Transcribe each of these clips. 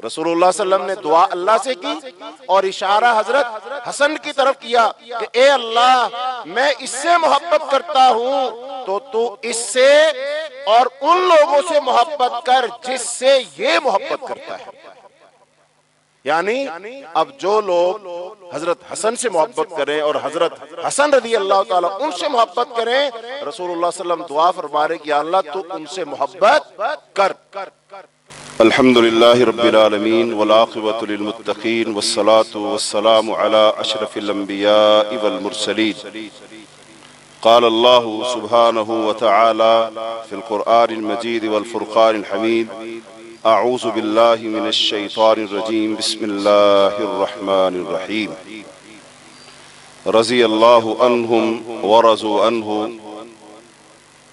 رسول اللہ صلی اللہ علیہ وسلم نے دعا اللہ سے کی اور اشارہ حضرت حسن کی طرف کیا کہ اے اللہ میں اس سے محبت کرتا ہوں تو اس سے اور ان لوگوں سے محبت کر جس سے یہ محبت کرتا ہے. یعنی اب جو لوگ حضرت حسن سے محبت کریں اور حضرت حسن رضی اللہ تعالیٰ ان سے محبت کریں، رسول اللہ صلی اللہ علیہ وسلم دعا فرما رہے کہ یا اللہ تو ان سے محبت کر. الحمدللہ رب العالمین والعاقبۃ للمتقین والصلاة والسلام علی اشرف الانبیاء والمرسلین. قال اللہ سبحانہ وتعالی فی القرآن المجید والفرقان الحمید اعوذ باللہ من الشیطان الرجیم بسم اللہ الرحمن الرحیم. رضی اللہ عنہم ورضوا عنہ.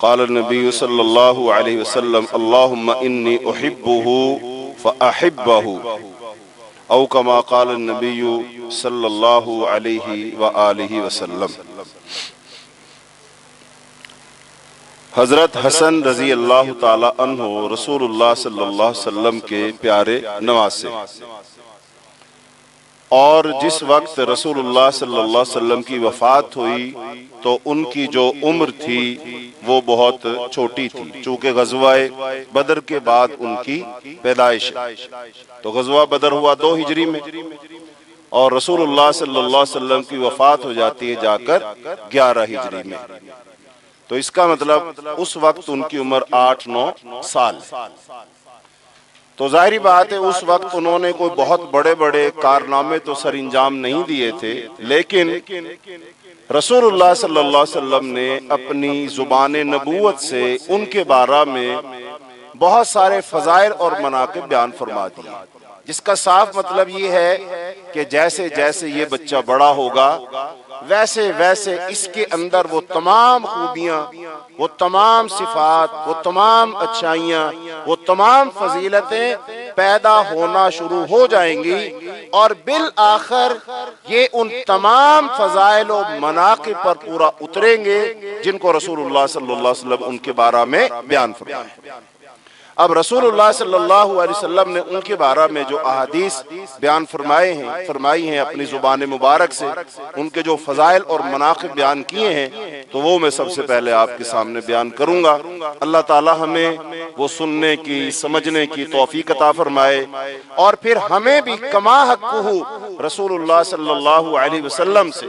قال النبی صلی اللہ علیہ وسلم اللہم انی احبہ فاحبہ او کما قال النبی صلی اللہ علیہ وآلہ وسلم. حضرت حسن رضی اللہ تعالی عنہ رسول اللہ صلی اللہ علیہ وسلم کے پیارے نواسے، اور جس وقت رسول اللہ صلی اللہ علیہ وسلم کی وفات ہوئی تو ان کی جو عمر تھی وہ بہت چھوٹی تھی، چونکہ غزوہ بدر کے بعد ان کی پیدائش. تو غزوہ بدر ہوا 2 ہجری میں اور رسول اللہ صلی اللہ علیہ وسلم کی وفات ہو جاتی ہے جا کر 11 ہجری میں. تو اس کا مطلب اس وقت ان کی عمر 8-9 سال. تو ظاہری بات ہے اس وقت انہوں نے کوئی بہت بڑے بڑے کارنامے تو سر انجام نہیں دیے تھے، لیکن رسول اللہ صلی اللہ علیہ وسلم نے اپنی زبان نبوت سے ان کے بارے میں بہت سارے فضائل اور مناقب بیان فرما دیے، جس کا صاف مطلب یہ ہے کہ جیسے جیسے یہ بچہ بڑا ہوگا ویسے ویسے اس کے اندر وہ تمام خوبیاں، وہ تمام صفات، وہ تمام اچھائیاں، وہ تمام فضیلتیں پیدا ہونا شروع ہو جائیں گی، اور بالآخر یہ ان تمام فضائل و مناقب پر پورا اتریں گے جن کو رسول اللہ صلی اللہ علیہ وسلم ان کے بارے میں بیان فرمائے. اب رسول اللہ صلی اللہ علیہ وسلم نے ان کے بارے میں جو احادیث بیان فرمائی ہیں اپنی زبان مبارک سے، ان کے جو فضائل اور مناقب بیان کیے ہیں تو وہ میں سب سے پہلے آپ کے سامنے بیان کروں گا. اللہ تعالی ہمیں وہ سننے کی، سمجھنے کی توفیق عطا فرمائے، اور پھر ہمیں بھی کما حقہ رسول اللہ صلی اللہ علیہ وسلم سے،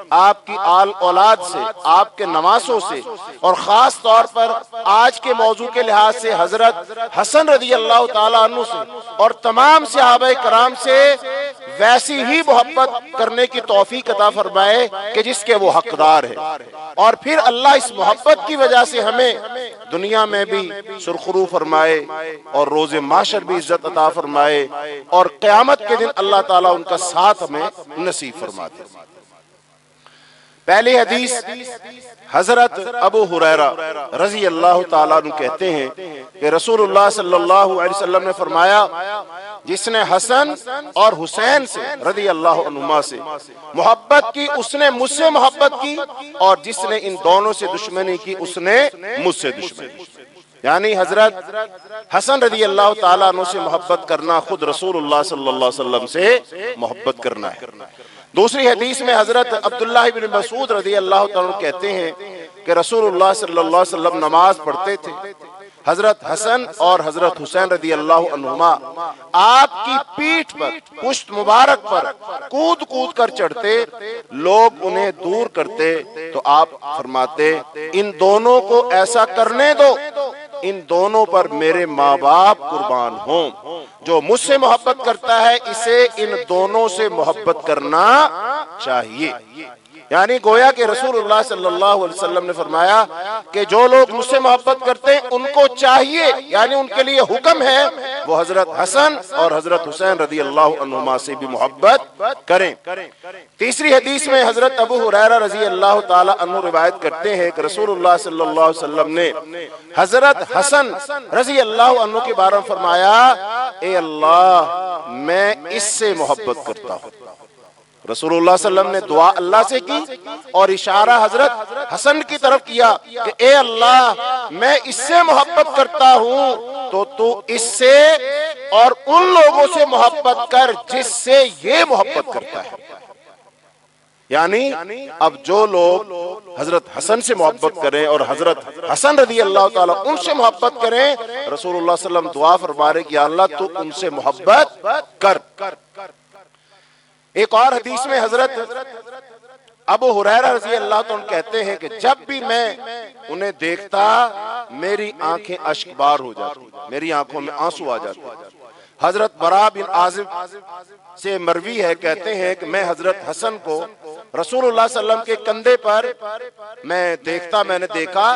آپ کی آل اولاد سے، آپ کے نواسوں سے، اور خاص طور پر آج کے موضوع کے لحاظ سے حضرت حسن رضی اللہ تعالیٰ عنہ سے اور تمام صحابہ کرام سے ویسی ہی محبت کرنے کی توفیق عطا فرمائے کہ جس کے وہ حقدار ہے. اور پھر اللہ اس محبت کی وجہ سے ہمیں دنیا میں بھی سرخرو فرمائے اور روز محشر بھی عزت عطا فرمائے، اور قیامت کے دن اللہ تعالیٰ ان کا ساتھ ہمیں نصیب فرما دے. پہلی حدیث حضرت ابو ہریرہ رضی اللہ تعالیٰ عنہ کہتے ہیں کہ رسول اللہ صلی اللہ علیہ وسلم نے فرمایا جس نے حسن اور حسین سے رضی اللہ عنہما سے محبت کی اس نے مجھ سے محبت کی، اور جس نے ان دونوں سے دشمنی کی اس نے مجھ سے دشمنی کی. یعنی حضرت حسن رضی اللہ تعالیٰ عنہ سے محبت کرنا خود رسول اللہ صلی اللہ علیہ وسلم سے محبت کرنا ہے. دوسری حدیث میں حضرت عبداللہ بن مسعود رضی اللہ تعالیٰ کہتے ہیں کہ رسول اللہ صلی اللہ علیہ وسلم نماز پڑھتے تھے، حضرت حسن اور حضرت حسین رضی اللہ عنہما آپ کی پیٹھ پر، پشت مبارک پر کود کود کر چڑھتے، لوگ انہیں دور کرتے تو آپ فرماتے ان دونوں کو ایسا کرنے دو، ان دونوں پر میرے ماں باپ قربان ہوں. جو مجھ سے محبت کرتا ہے اسے ان دونوں سے محبت کرنا چاہیے. یعنی گویا کہ رسول اللہ صلی اللہ علیہ وسلم نے فرمایا کہ جو لوگ مجھ سے محبت کرتے ہیں ان کو چاہیے، یعنی ان کے لیے حکم ہے وہ حضرت حسن اور حضرت حسین رضی اللہ عنہما سے بھی محبت کریں. تیسری حدیث میں حضرت ابو ہریرہ رضی اللہ تعالی عنہ روایت کرتے ہیں کہ رسول اللہ صلی اللہ علیہ وسلم نے حضرت حسن رضی اللہ عنہ کے بارے میں فرمایا اے اللہ میں اس سے محبت کرتا ہوں. رسول اللہ صلی اللہ علیہ وسلم نے دعا اللہ سے کی اور اشارہ حضرت حسن کی طرف کیا کہ اے اللہ میں اس سے محبت کرتا ہوں تو اس سے اور ان لوگوں سے محبت کر جس سے یہ محبت کرتا ہے. یعنی اب جو لوگ حضرت حسن سے محبت کریں اور حضرت حسن رضی اللہ تعالیٰ ان سے محبت کریں، رسول اللہ صلی اللہ علیہ وسلم دعا فرما رہے کہ یا اللہ تو ان سے محبت کر. ایک اور حدیث میں حضرت ابو ہریرہ رضی اللہ عنہ کہتے ہیں کہ جب بھی میں انہیں دیکھتا میری آنکھیں اشک بار ہو جاتی، میری آنکھوں میں آنسو آ جاتے. حضرت براء بن عازب سے مروی ہے، کہتے ہیں کہ میں حضرت حسن کو رسول اللہ صلی اللہ علیہ وسلم کے کندھے پر میں نے دیکھا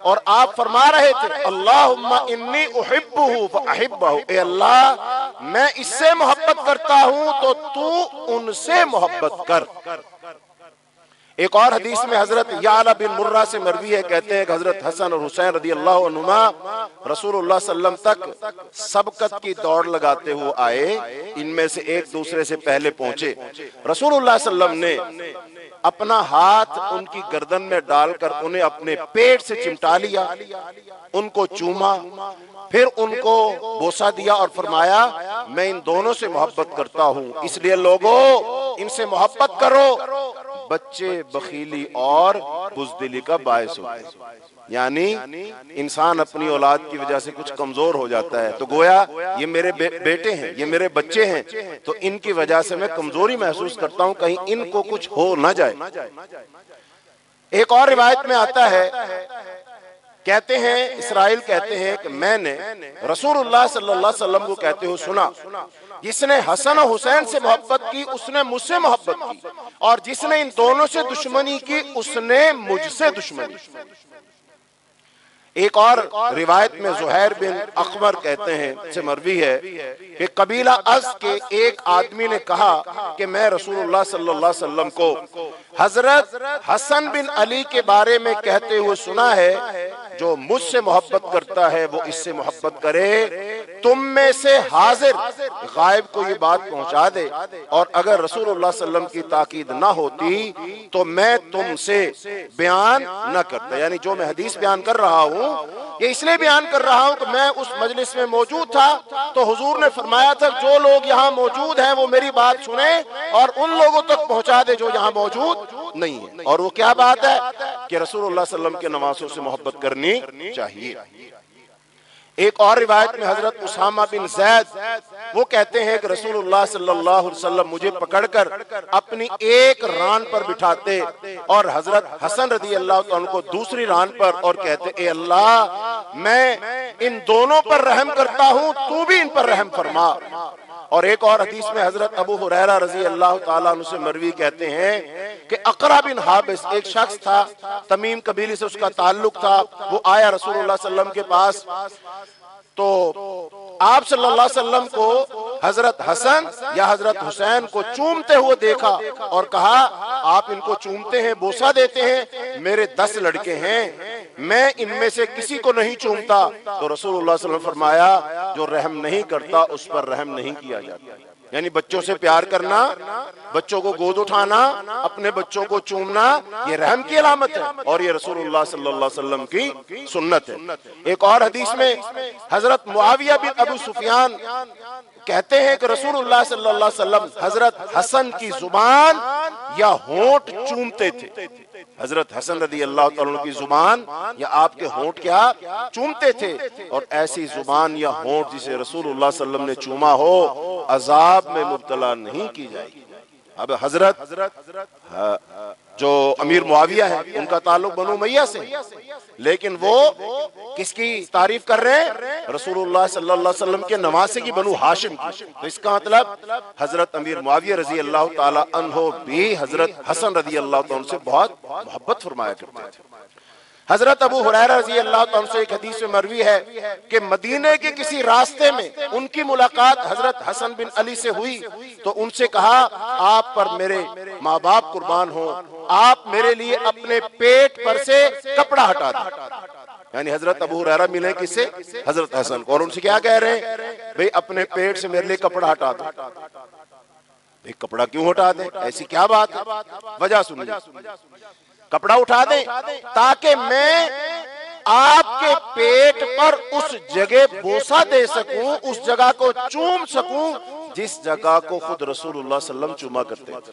اور آپ فرما رہے تھے اللہم انی احبہ فاحبہ، اے اللہ میں اس سے محبت کرتا ہوں تو ان سے محبت کر. ایک اور حدیث میں حضرت یعلا بن مرہ سے مروی ہے، کہتے ہیں کہ حضرت حسن اور حسین رضی اللہ عنہما رسول اللہ صلی اللہ علیہ وسلم تک سبقت کی دوڑ لگاتے ہوئے آئے، ان میں سے ایک دوسرے سے پہلے پہنچے. رسول اللہ صلی اللہ علیہ وسلم نے اپنا ہاتھ ان کی گردن میں ڈال کر انہیں اپنے پیٹ سے چمٹا لیا، ان کو چوما، پھر ان کو بوسہ دیا اور فرمایا میں ان دونوں سے محبت کرتا ہوں، اس لیے لوگوں ان سے محبت کرو. بچے بخیلی اور بزدلی کا باعث ہوتے ہیں. یعنی انسان اپنی اولاد کی وجہ سے کچھ کمزور ہو جاتا ہے تو گویا یہ میرے بیٹے ہیں، یہ میرے بچے ہیں، تو ان کی وجہ سے میں کمزوری محسوس کرتا ہوں، کہیں ان کو کچھ ہو نہ جائے. ایک اور روایت میں آتا ہے، کہتے ہیں اسرائیل کہتے ہیں کہ میں نے رسول اللہ صلی اللہ علیہ وسلم کو کہتے ہوئے سنا جس نے حسن و حسین سے محبت کی اس نے مجھ سے محبت کی، اور جس نے ان دونوں سے دشمنی کی اس نے مجھ سے دشمنی. ایک اور روایت میں زہیر بن اخبر کہتے ہیں سے مروی ہے کہ قبیلہ از کے ایک آدمی نے کہا کہ میں رسول اللہ صلی اللہ علیہ وسلم کو حضرت حسن بن علی کے بارے میں کہتے ہوئے سنا ہے جو مجھ سے محبت کرتا ہے وہ اس سے محبت کرے. تم میں سے حاضر غائب کو یہ بات پہنچا دے، اور اگر رسول اللہ صلی اللہ علیہ وسلم کی تاکید نہ ہوتی تو میں تم سے بیان نہ کرتا. یعنی جو میں حدیث بیان کر رہا ہوں یہ اس لیے بیان کر رہا ہوں کہ میں اس مجلس میں موجود تھا تو حضور نے فرمایا تھا جو لوگ یہاں موجود ہیں وہ میری بات سنیں اور ان لوگوں تک پہنچا دے جو یہاں موجود نہیں ہے. اور وہ کیا بات ہے کہ رسول اللہ صلی اللہ علیہ وسلم کے نواسوں سے محبت کرنی چاہیے. ایک اور روایت میں حضرت اسامہ بن زید وہ کہتے ہیں کہ رسول اللہ صلی اللہ علیہ وسلم مجھے پکڑ کر اپنی ایک ران پر بٹھاتے اور حضرت حسن رضی اللہ عنہ کو دوسری ران پر، اور کہتے اے اللہ میں ان دونوں پر رحم کرتا ہوں تو بھی ان پر رحم فرما. اور ایک اور حدیث میں حضرت ابو ہریرہ رضی اللہ تعالیٰ عنہ سے مروی کہتے ہیں کہ اقرا بن حابس ایک شخص تھا، تمیم قبیلے سے اس کا تعلق تھا، وہ آیا رسول اللہ صلی اللہ علیہ وسلم کے پاس تو آپ صلی اللہ علیہ وسلم کو حضرت حسن یا حضرت حسین کو چومتے ہوئے دیکھا اور کہا آپ ان کو چومتے ہیں، بوسہ دیتے ہیں، میرے 10 لڑکے ہیں میں ان میں سے کسی کو نہیں چومتا. تو رسول اللہ صلی اللہ علیہ وسلم فرمایا جو رحم نہیں کرتا اس پر رحم نہیں کیا جاتا. یعنی بچوں سے پیار کرنا، بچوں کو گود اٹھانا، اپنے بچوں کو چومنا یہ رحم کی علامت ہے اور یہ رسول اللہ صلی اللہ علیہ وسلم کی سنت ہے. ایک اور حدیث میں حضرت معاویہ بن ابو سفیان کہتے ہیں کہ رسول اللہ صلی اللہ علیہ وسلم حضرت حسن کی زبان یا ہونٹ چومتے تھے. حضرت حسن رضی اللہ تعالیٰ کی زبان یا آپ کے ہونٹ کیا چومتے تھے، اور ایسی زبان یا ہونٹ جسے رسول اللہ صلی اللہ علیہ وسلم نے چوما ہو عذاب میں مبتلا نہیں کی جائے گی. اب حضرت جو امیر معاویہ ہے ان کا تعلق بنو امیہ سے، لیکن وہ کس کی تعریف کر رہے ہیں؟ رسول اللہ صلی اللہ علیہ وسلم کے نواسے کی، بنو ہاشم کی. تو اس کا مطلب حضرت امیر معاویہ رضی اللہ تعالی عنہ بھی حضرت حسن رضی اللہ تعالی عنہ سے بہت محبت فرمایا کرتے تھے. حضرت ابو ہریرہ رضی اللہ عنہ سے ایک حدیث میں مروی ہے کہ مدینے کے کسی راستے میں ان کی ملاقات حضرت حسن بن علی سے ہوئی تو ان سے کہا آپ پر میرے ماں باپ قربان ہوں، آپ میرے لیے اپنے پیٹ پر سے کپڑا ہٹا دیں. یعنی حضرت ابو ہریرہ ملے کس سے؟ حضرت حسن کو، اور ان سے کیا کہہ رہے ہیں؟ بھئی اپنے پیٹ سے میرے لیے کپڑا ہٹا دیں. بھئی کپڑا کیوں ہٹا دیں؟ ایسی کیا بات ہے؟ وجہ سنیے. کپڑا اٹھا دیں تاکہ میں آپ کے پیٹ پر اس جگہ بوسہ دے سکوں، اس جگہ کو چوم سکوں جس جگہ کو خود رسول اللہ صلی اللہ علیہ وسلم چوما کرتے تھے۔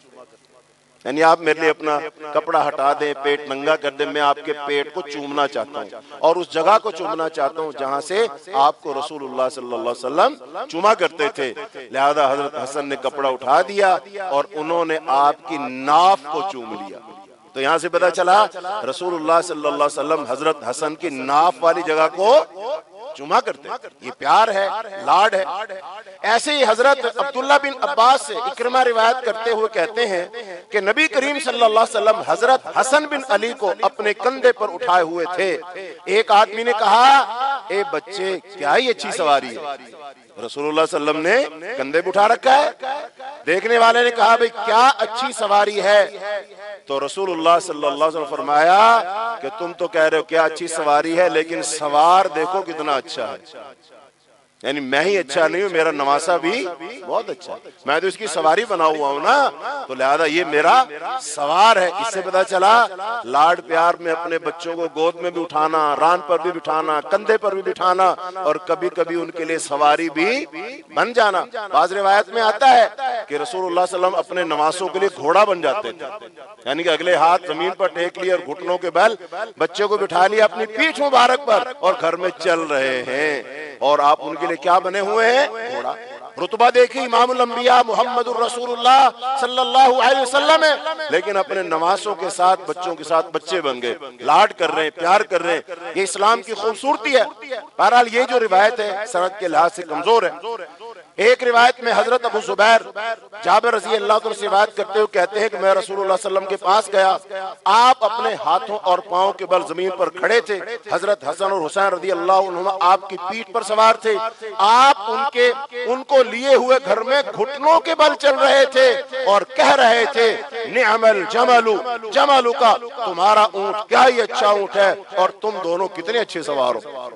یعنی آپ میرے لیے اپنا کپڑا ہٹا دیں، پیٹ ننگا کر دیں، میں آپ کے پیٹ کو چومنا چاہتا ہوں اور اس جگہ کو چومنا چاہتا ہوں جہاں سے آپ کو رسول اللہ صلی اللہ علیہ وسلم چوما کرتے تھے۔ لہذا حضرت حسن نے کپڑا اٹھا دیا اور انہوں نے آپ کی ناف کو چوم لیا۔ تو یہاں سے پتہ چلا رسول اللہ صلی اللہ علیہ وسلم حضرت حسن کی ناف والی جگہ کو چوما کرتے، یہ پیار ہے، لاڈ ہے۔ ایسے ہی حضرت عبداللہ بن عباس سے اکرمہ روایت کرتے ہوئے کہتے ہیں کہ نبی کریم صلی اللہ علیہ وسلم حضرت حسن بن علی کو اپنے کندھے پر اٹھائے ہوئے تھے۔ ایک آدمی نے کہا، اے بچے کیا ہی اچھی سواری ہے۔ رسول اللہ صلی اللہ علیہ وسلم نے کندھے پہ اٹھا رکھا ہے۔ دیکھنے والے نے کہا، بھئی کیا اچھی سواری ہے۔ تو رسول اللہ صلی اللہ علیہ وسلم فرمایا کہ تم تو کہہ رہے ہو کیا اچھی سواری ہے، لیکن سوار دیکھو کتنا اچھا ہے۔ یعنی میں ہی اچھا نہیں ہوں، میرا نواسہ بھی بہت اچھا ہے، میں تو اس کی سواری بنا ہوا ہوں نا، تو لہذا یہ میرا سوار ہے۔ اس سے پتہ چلا لاڈ پیار میں اپنے بچوں کو گود میں بھی اٹھانا، ران پر بھی بٹھانا، کندھے پر بھی بٹھانا، اور کبھی کبھی ان کے لیے سواری بھی بن جانا۔ بعض روایت میں آتا ہے کہ رسول اللہ صلی اللہ علیہ وسلم اپنے نواسوں کے لیے گھوڑا بن جاتے تھے، یعنی کہ اگلے ہاتھ زمین پر ٹیک لیے اور گھٹنوں کے بل بچے کو بٹھا لیا اپنی پیٹھ مبارک پر اور گھر میں چل رہے ہیں، اور آپ ان کے لیے کیا بنے ہوئے ہیں؟ گھوڑا۔ رتبہ دیکھی امام الانبیاء محمد الرسول اللہ صلی اللہ علیہ وسلم ہے، لیکن اپنے نواسوں کے ساتھ بچوں کے ساتھ بچے بن گئے، لاڈ کر رہے ہیں، پیار کر رہے ہیں۔ یہ اسلام کی خوبصورتی ہے۔ بہرحال یہ جو روایت ہے سند کے لحاظ سے کمزور ہے۔ ایک روایت میں حضرت ابو زبیر جابر رضی اللہ عنہ سے روایت کرتے ہوئے کہتے ہیں کہ میں رسول اللہ صلی اللہ علیہ وسلم کے پاس گیا، آپ اپنے ہاتھوں اور پاؤں کے بل زمین پر کھڑے تھے، حضرت حسن اور حسین رضی اللہ عنہما آپ کی پیٹھ پر سوار تھے، آپ ان کو لیے ہوئے گھر میں گھٹنوں کے بل چل رہے تھے اور کہہ رہے تھے، نعم الجمل جملک، تمہارا اونٹ کیا ہی اچھا اونٹ ہے اور تم دونوں کتنے اچھے سوار ہو۔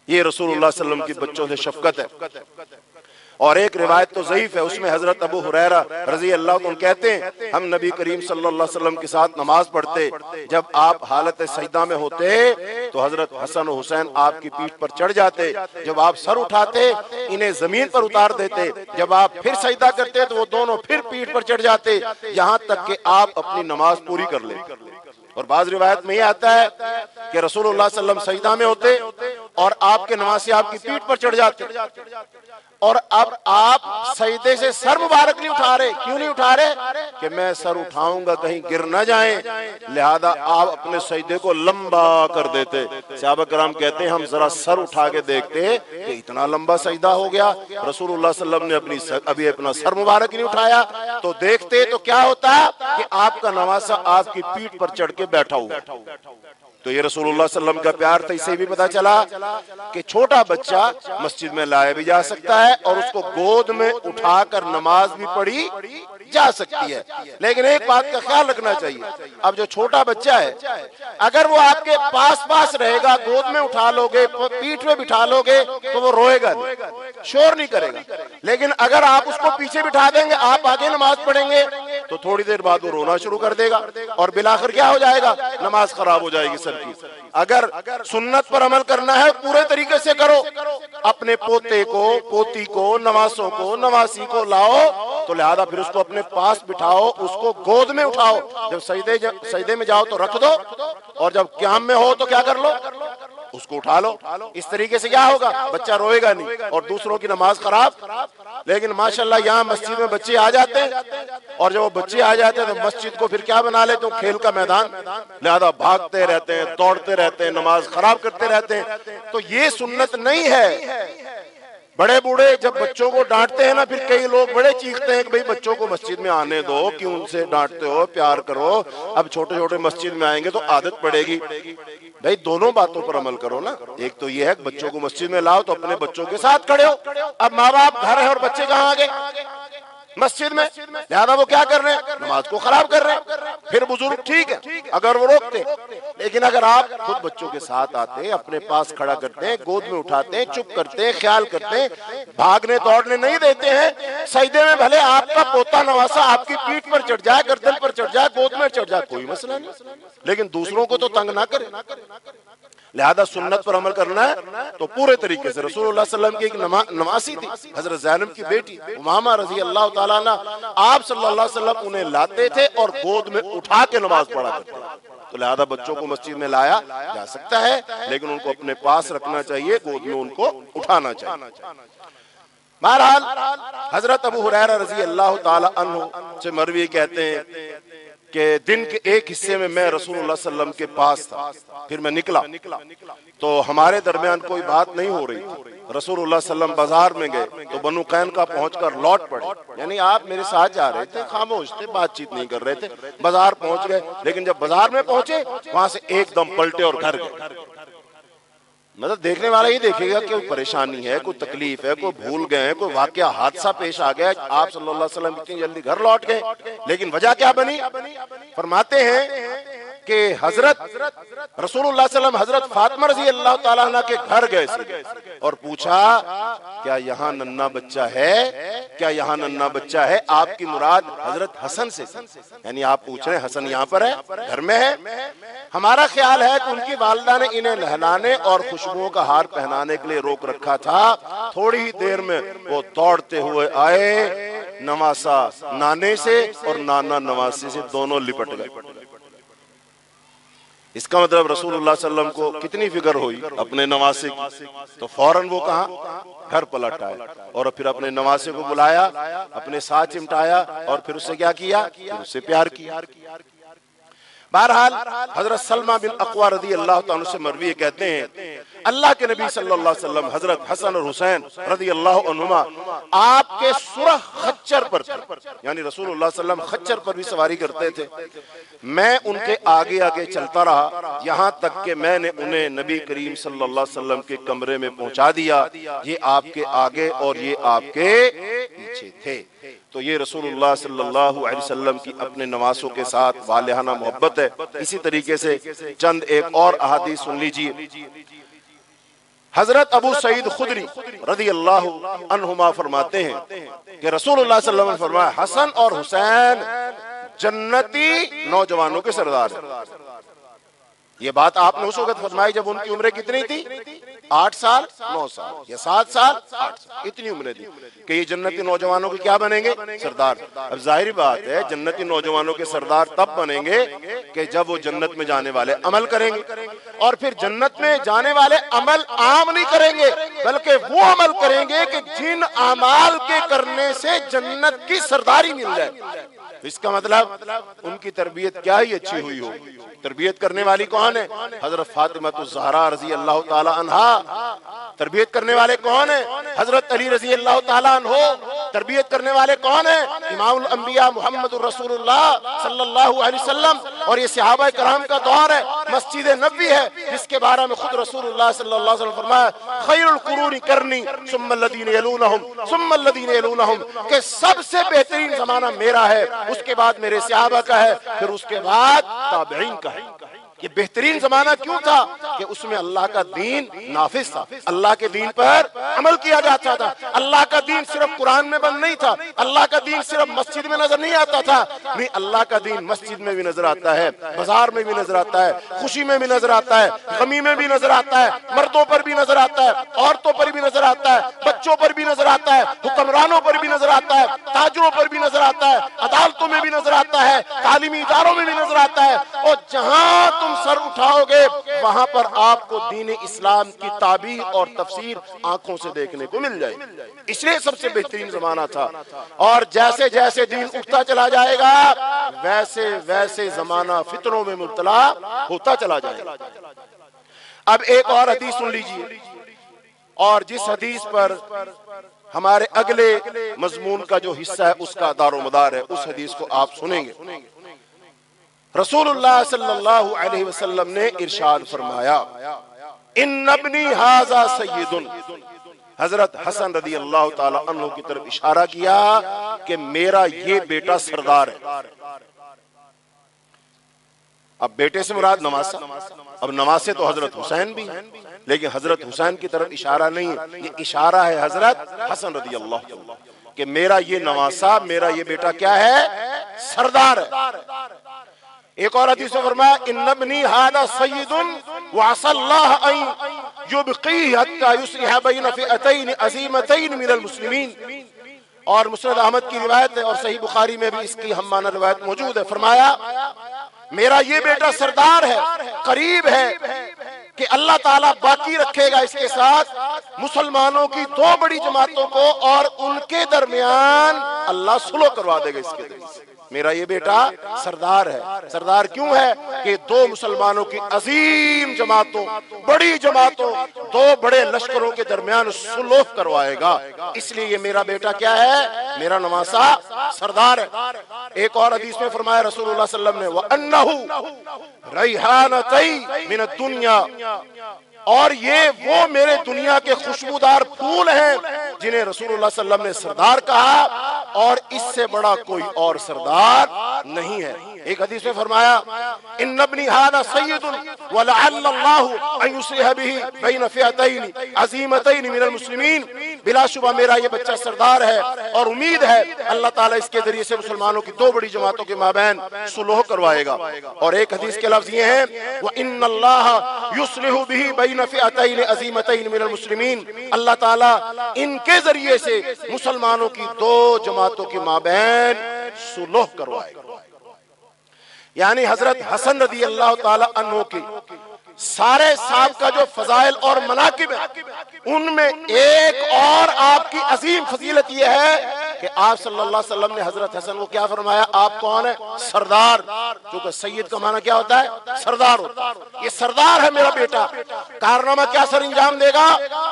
یہ رسول اللہ صلی اللہ علیہ وسلم کی بچوں سے شفقت ہے۔ اور ایک روایت تو ضعیف ہے، اس میں حضرت ابو ہریرہ رضی اللہ عنہ کہتے ہیں ہم نبی کریم صلی اللہ علیہ وسلم کے ساتھ نماز پڑھتے، جب آپ حالت سجدہ میں ہوتے تو حضرت حسن و حسین آپ کی پیٹھ پر چڑھ جاتے، جب آپ سر اٹھاتے انہیں زمین پر اتار دیتے، جب آپ پھر سجدہ کرتے تو وہ دونوں پھر پیٹھ پر چڑھ جاتے، یہاں تک کہ آپ اپنی نماز پوری کر لیں۔ اور بعض روایت میں یہ آتا ہے کہ رسول اللہ صلی اللہ علیہ وسلم سجدہ میں ہوتے اور آپ کے نمازی آپ کی پیٹھ پر چڑھ جاتے، اور اب آپ سجدے سے سر مبارک نہیں اٹھا رہے۔ کیوں نہیں اٹھا رہے؟ کہ میں سر اٹھاؤں گا کہیں گر نہ جائیں، لہذا آپ اپنے سجدے کو لمبا کر دیتے۔ صحابہ کرام کہتے ہیں ہم ذرا سر اٹھا کے دیکھتے کہ اتنا لمبا سجدہ ہو گیا، رسول اللہ صلی اللہ علیہ وسلم نے ابھی اپنا سر مبارک نہیں اٹھایا، تو دیکھتے تو کیا ہوتا کہ آپ کا نواسہ آپ کی پیٹھ پر چڑھ کے بیٹھا ہوا۔ تو یہ رسول اللہ صلی اللہ علیہ وسلم کا پیار تھا۔ اسے بھی پتا چلا کہ چھوٹا بچہ مسجد میں لایا بھی جا سکتا ہے اور اس کو گود میں اٹھا کر نماز بھی پڑھی جا سکتی ہے، لیکن ایک بات کا خیال رکھنا چاہیے، اب جو چھوٹا بچہ ہے اگر وہ آپ کے پاس رہے گا، گود میں اٹھا لو گے، پیٹھ میں بٹھا لو گے تو وہ روئے گا نہیں، شور نہیں کرے گا، لیکن اگر آپ اس کو پیچھے بٹھا دیں گے، آپ آگے نماز پڑھیں گے تو تھوڑی دیر بعد وہ رونا شروع کر دے گا اور بالآخر کیا ہو جائے گا؟ نماز خراب ہو جائے گی سب کی۔ اگر سنت پر عمل کرنا ہے پورے طریقے سے کرو، اپنے پوتے کو، پوتی کو، نواسوں کو، نواسی کو لاؤ تو لہذا پھر اس کو اپنے پاس بٹھاؤ، اس کو گود میں اٹھاؤ، جب سجدے میں جاؤ تو رکھ دو اور جب قیام میں ہو تو کیا کر لو؟ اس کو اٹھا لو۔ اس طریقے سے کیا ہوگا؟ بچہ روئے گا نہیں اور دوسروں کی نماز خراب۔ لیکن ماشاءاللہ یہاں مسجد میں بچے آ جاتے ہیں اور جب وہ بچے آ جاتے ہیں تو مسجد کو پھر کیا بنا لیتے ہیں؟ کھیل کا میدان، لہذا بھاگتے رہتے ہیں، دوڑتے رہتے ہیں، نماز خراب کرتے رہتے ہیں، تو یہ سنت نہیں ہے۔ بڑے بوڑھے جب بچوں کو ڈانٹتے ہیں نا، پھر کئی لوگ بڑے چیختے ہیں کہ بھئی بچوں کو مسجد میں آنے دو، کیوں ان سے ڈانٹتے ہو، پیار کرو، اب چھوٹے چھوٹے مسجد میں آئیں گے تو عادت پڑے گی۔ بھئی دونوں باتوں پر عمل کرو نا، ایک تو یہ ہے کہ بچوں کو مسجد میں لاؤ تو اپنے بچوں کے ساتھ کھڑے ہو۔ اب ماں باپ گھر ہے اور بچے کہاں آگے؟ مسجد میں، لہذا وہ کیا کر رہے ہیں؟ نماز کو خراب کر رہے ہیں۔ پھر بزرگ ٹھیک ہے اگر وہ روکتے، لیکن اگر آپ خود بچوں کے ساتھ آتے ہیں، اپنے پاس کھڑا کرتے ہیں، گود میں اٹھاتے ہیں، چپ کرتے ہیں، خیال کرتے ہیں، بھاگنے دوڑنے نہیں دیتے ہیں، سجدے میں بھلے آپ کا پوتا نواسا آپ کی پیٹھ پر چڑھ جائے، گردن پر چڑھ جائے، گود میں چڑھ جائے، کوئی مسئلہ نہیں، لیکن دوسروں کو تو تنگ نہ کرے۔ لہذا سنت پر عمل کرنا ہے تو پورے طریقے سے۔ رسول اللہ صلی اللہ علیہ وسلم کی ایک نواسی تھی، حضرت زینب کی بیٹی امامہ رضی اللہ تعالیٰ عنہ، آپ صلی اللہ علیہ وسلم انہیں لاتے تھے اور گود میں اٹھا کے نماز پڑھا کرتے تھے۔ تو لہذا بچوں کو مسجد میں لایا جا سکتا ہے، لیکن ان کو اپنے پاس رکھنا چاہیے، گود میں ان کو اٹھانا چاہیے۔ بہرحال حضرت ابو ہریرہ رضی اللہ تعالیٰ عنہ سے مروی کہتے ہیں کہ دن کے ایک حصے میں رسول اللہ صلی اللہ علیہ وسلم کے پاس تھا، پھر میں نکلا تو ہمارے درمیان کوئی بات نہیں ہو رہی تھی۔ رسول اللہ صلی اللہ علیہ وسلم بازار میں گئے تو بنو قینقاع پہنچ کر لوٹ پڑے، یعنی آپ میرے ساتھ جا رہے تھے، خاموش تھے، بات چیت نہیں کر رہے تھے، بازار پہنچ گئے، لیکن جب بازار میں پہنچے وہاں سے ایک دم پلٹے اور گھر گئے۔ مطلب دیکھنے والا ہی دیکھے گا کہ کوئی پریشانی ہے، کوئی تکلیف ہے، کوئی بھول گئے ہیں، کوئی واقعہ حادثہ پیش آ گیا، آپ صلی اللہ علیہ وسلم اتنی جلدی گھر لوٹ گئے، لیکن وجہ کیا بنی؟ فرماتے ہیں کہ حضرت رسول اللہ صلی اللہ علیہ وسلم حضرت فاطمہ رضی اللہ تعالیٰ عنہ کے گھر گئے اور پوچھا کیا یہاں ننھا بچہ ہے؟ کیا یہاں ننھا بچہ ہے؟ آپ کی مراد حضرت حسن سے، یعنی آپ پوچھ رہے ہیں حسن یہاں پر ہے، گھر میں ہے؟ ہمارا خیال ہے کہ ان کی والدہ نے انہیں نہلانے اور خوشبوؤں کا ہار پہنانے کے لیے روک رکھا تھا۔ تھوڑی ہی دیر میں وہ دوڑتے ہوئے آئے، نواسا نانے سے اور نانا نواسے سے دونوں لپٹ گئے۔ اس کا مطلب رسول اللہ صلی اللہ علیہ وسلم کو کتنی فکر ہوئی اپنے نواسے کی، تو فوراً وہ کہاں؟ گھر پلٹ آئے اور پھر اپنے نواسے کو بلایا، اپنے ساتھ چمٹایا اور پھر اس سے کیا کیا؟ پھر اس سے پیار کیا۔ بہرحال حضرت سلمہ بن اقویٰ رضی اللہ تعالیٰ عنہ سے مروی کہتے ہیں اللہ کے نبی صلی اللہ علیہ وسلم حضرت حسن اور حسین رضی اللہ عنہما آپ کے سرخ خچر پر تھے، یعنی رسول اللہ صلی اللہ علیہ وسلم خچر پر بھی سواری کرتے تھے۔ میں ان کے آگے آگے چلتا رہا یہاں تک کہ میں نے انہیں نبی کریم صلی اللہ علیہ وسلم کے کمرے میں پہنچا دیا، یہ آپ کے آگے اور یہ آپ کے پیچھے تھے۔ تو یہ رسول اللہ صلی اللہ علیہ وسلم کی اپنے نواسوں کے ساتھ والہانہ محبت ہے۔ اسی طریقے سے چند ایک اور احادیث سن لیجئے۔ حضرت ابو سعید خدری رضی اللہ عنہما فرماتے ہیں کہ رسول اللہ صلی اللہ علیہ وسلم فرمایا حسن اور حسین جنتی نوجوانوں کے سردار ہیں۔ یہ بات آپ نے اس وقت فرمائی جب ان کی عمریں کتنی تھی؟ 8 سال 9 سال یا 7 سال 8 سال، اتنی عمریں تھی کہ یہ جنتی نوجوانوں کے کیا بنیں گے؟ سردار۔ اب ظاہری بات ہے جنتی نوجوانوں کے سردار تب بنیں گے کہ جب وہ جنت میں جانے والے عمل کریں گے، اور پھر جنت میں جانے والے عمل عام نہیں کریں گے بلکہ وہ عمل کریں گے کہ جن اعمال کے کرنے سے جنت کی سرداری مل جائے۔ اس کا مطلب ان کی تربیت کیا ہی اچھی ہوئی ہو۔ تربیت کرنے والی کون ہے؟ حضرت فاطمہ الزہرا رضی اللہ تعالی عنہا۔ تربیت کرنے والے کون ہیں؟ حضرت علی رضی اللہ تعالیٰ عنہ۔ تربیت کرنے والے کون ہیں؟ امام الانبیاء محمد الرسول اللہ صلی اللہ علیہ وسلم۔ اور یہ صحابہ کرام کا دور ہے، مسجد نبوی ہے جس کے بارے میں خود رسول اللہ صلی اللہ علیہ وسلم فرمایا خیر القرون قرنی ثم الذین یلونہم ثم الذین یلونہم، کہ سب سے بہترین زمانہ میرا ہے، اس کے بعد میرے صحابہ کا ہے، پھر اس کے بعد تابعین کا ہے۔ یہ بہترین زمانہ کیوں تھا؟ کہ اس میں اللہ کا دین نافذ تھا، اللہ کے دین پر عمل کیا جاتا تھا، اللہ کا دین صرف قرآن میں بند نہیں تھا، اللہ کا دین صرف مسجد میں نظر نہیں آتا تھا، نہیں، اللہ کا دین مسجد میں بھی نظر آتا ہے، بازار میں بھی نظر آتا ہے، خوشی میں بھی نظر آتا ہے، غمی میں بھی نظر آتا ہے، مردوں پر بھی نظر آتا ہے، عورتوں پر بھی نظر آتا ہے، بچوں پر بھی نظر آتا ہے، حکمرانوں پر بھی نظر آتا ہے، تاجروں پر بھی نظر آتا ہے، عدالتوں میں بھی نظر آتا ہے، تعلیمی اداروں میں بھی نظر آتا ہے، اور جہاں تم سر اٹھاؤ گے وہاں پر آپ کو دین اسلام کی تعبیر اور تفسیر آنکھوں سے دیکھنے کو مل جائے۔ اس لیے سب سے بہترین زمانہ تھا، اور جیسے جیسے دین اٹھتا چلا جائے گا ویسے ویسے زمانہ فتنوں میں مبتلا ہوتا چلا جائے گا۔ اب ایک اور حدیث سن لیجئے، اور جس حدیث پر ہمارے اگلے مضمون کا جو حصہ ہے اس کا دار و مدار ہے، اس حدیث کو آپ سنیں گے۔ رسول اللہ صلی اللہ علیہ وسلم نے ارشاد فرمایا ان ابنی ھذا سید، حضرت حسن رضی اللہ تعالی عنہ کی طرف اشارہ کیا کہ میرا یہ بیٹا سردار ہے۔ اب بیٹے سے مراد نواسا، اب نواسے تو حضرت حسین بھی ہیں، لیکن حضرت حسین کی طرف اشارہ نہیں ہے، یہ اشارہ ہے حضرت حسن رضی اللہ عنہ کہ میرا یہ نواسا، میرا یہ بیٹا کیا ہے؟ سردار ہے۔ ایک اور حدیث میں فرمایا ان ابنی ھذا سید وعسى اللہ ان یبقیہ حتی یصلح بین فئتین عظیمتین من المسلمین، اور مسند احمد کی روایت ہے اور صحیح بخاری میں بھی اس کی ہم معنی روایت موجود ہے۔ فرمایا میرا یہ بیٹا سردار ہے، قریب ہے کہ اللہ تعالیٰ باقی رکھے گا اس کے ساتھ مسلمانوں کی دو بڑی جماعتوں کو، اور ان کے درمیان اللہ صلح کروا دے گا اس کے ذریعے سے۔ میرا یہ بیٹا سردار ہے۔ سردار کیوں ہے؟ کہ دو مسلمانوں کی عظیم جماعتوں، بڑی جماعتوں، دو بڑے لشکروں کے درمیان صلح کروائے گا، اس لیے یہ میرا بیٹا کیا ہے؟ میرا نواسا سردار ہے۔ ایک اور حدیث میں فرمایا رسول اللہ صلی اللہ علیہ وسلم نے وَأَنَّهُ رَيْحَانَتَيْ مِنَ الدُّنْيَا، اور یہ وہ میرے دنیا کے خوشبودار پھول ہیں جنہیں رسول اللہ صلی اللہ علیہ وسلم نے سردار کہا، اور اس سے بڑا کوئی اور سردار نہیں ہے۔ ایک حدیث میں فرمایا ان ابنی ھذا سید ولعل اللہ ان یصلح بہ بین فئتین عظیمتین من المسلمین، بلا شبہ میرا یہ بچہ سردار ہے اور امید ہے اللہ تعالیٰ اس کے ذریعے سے مسلمانوں کی دو بڑی جماعتوں کے مابین صلح کروائے گا۔ اور ایک حدیث کے لفظ یہ ہیں وَإِنَّ اللَّهَ يُصْلِحُ بِهِ بَيْنَ فِئَتَيْنِ عَظِيمَتَيْنِ مِنَ الْمُسْلِمِينَ، اللہ تعالیٰ ان کے ذریعے سے مسلمانوں کی دو جماعتوں کے مابین صلح کروائے گا۔ یعنی حضرت حسن رضی اللہ تعالی عنہ کی سارے صاحب کا جو فضائل اور مناقب ہیں، ان میں ایک اور آپ کی عظیم فضیلت یہ ہے کہ آپ صلی اللہ علیہ وسلم نے حضرت حسن کو کیا فرمایا؟ آپ کون ہیں؟ سردار، کیونکہ سید کا معنی کیا ہوتا ہے؟ سردار ہوتا ہے۔ یہ سردار ہے میرا بیٹا۔ کارنامہ کیا سر انجام دے گا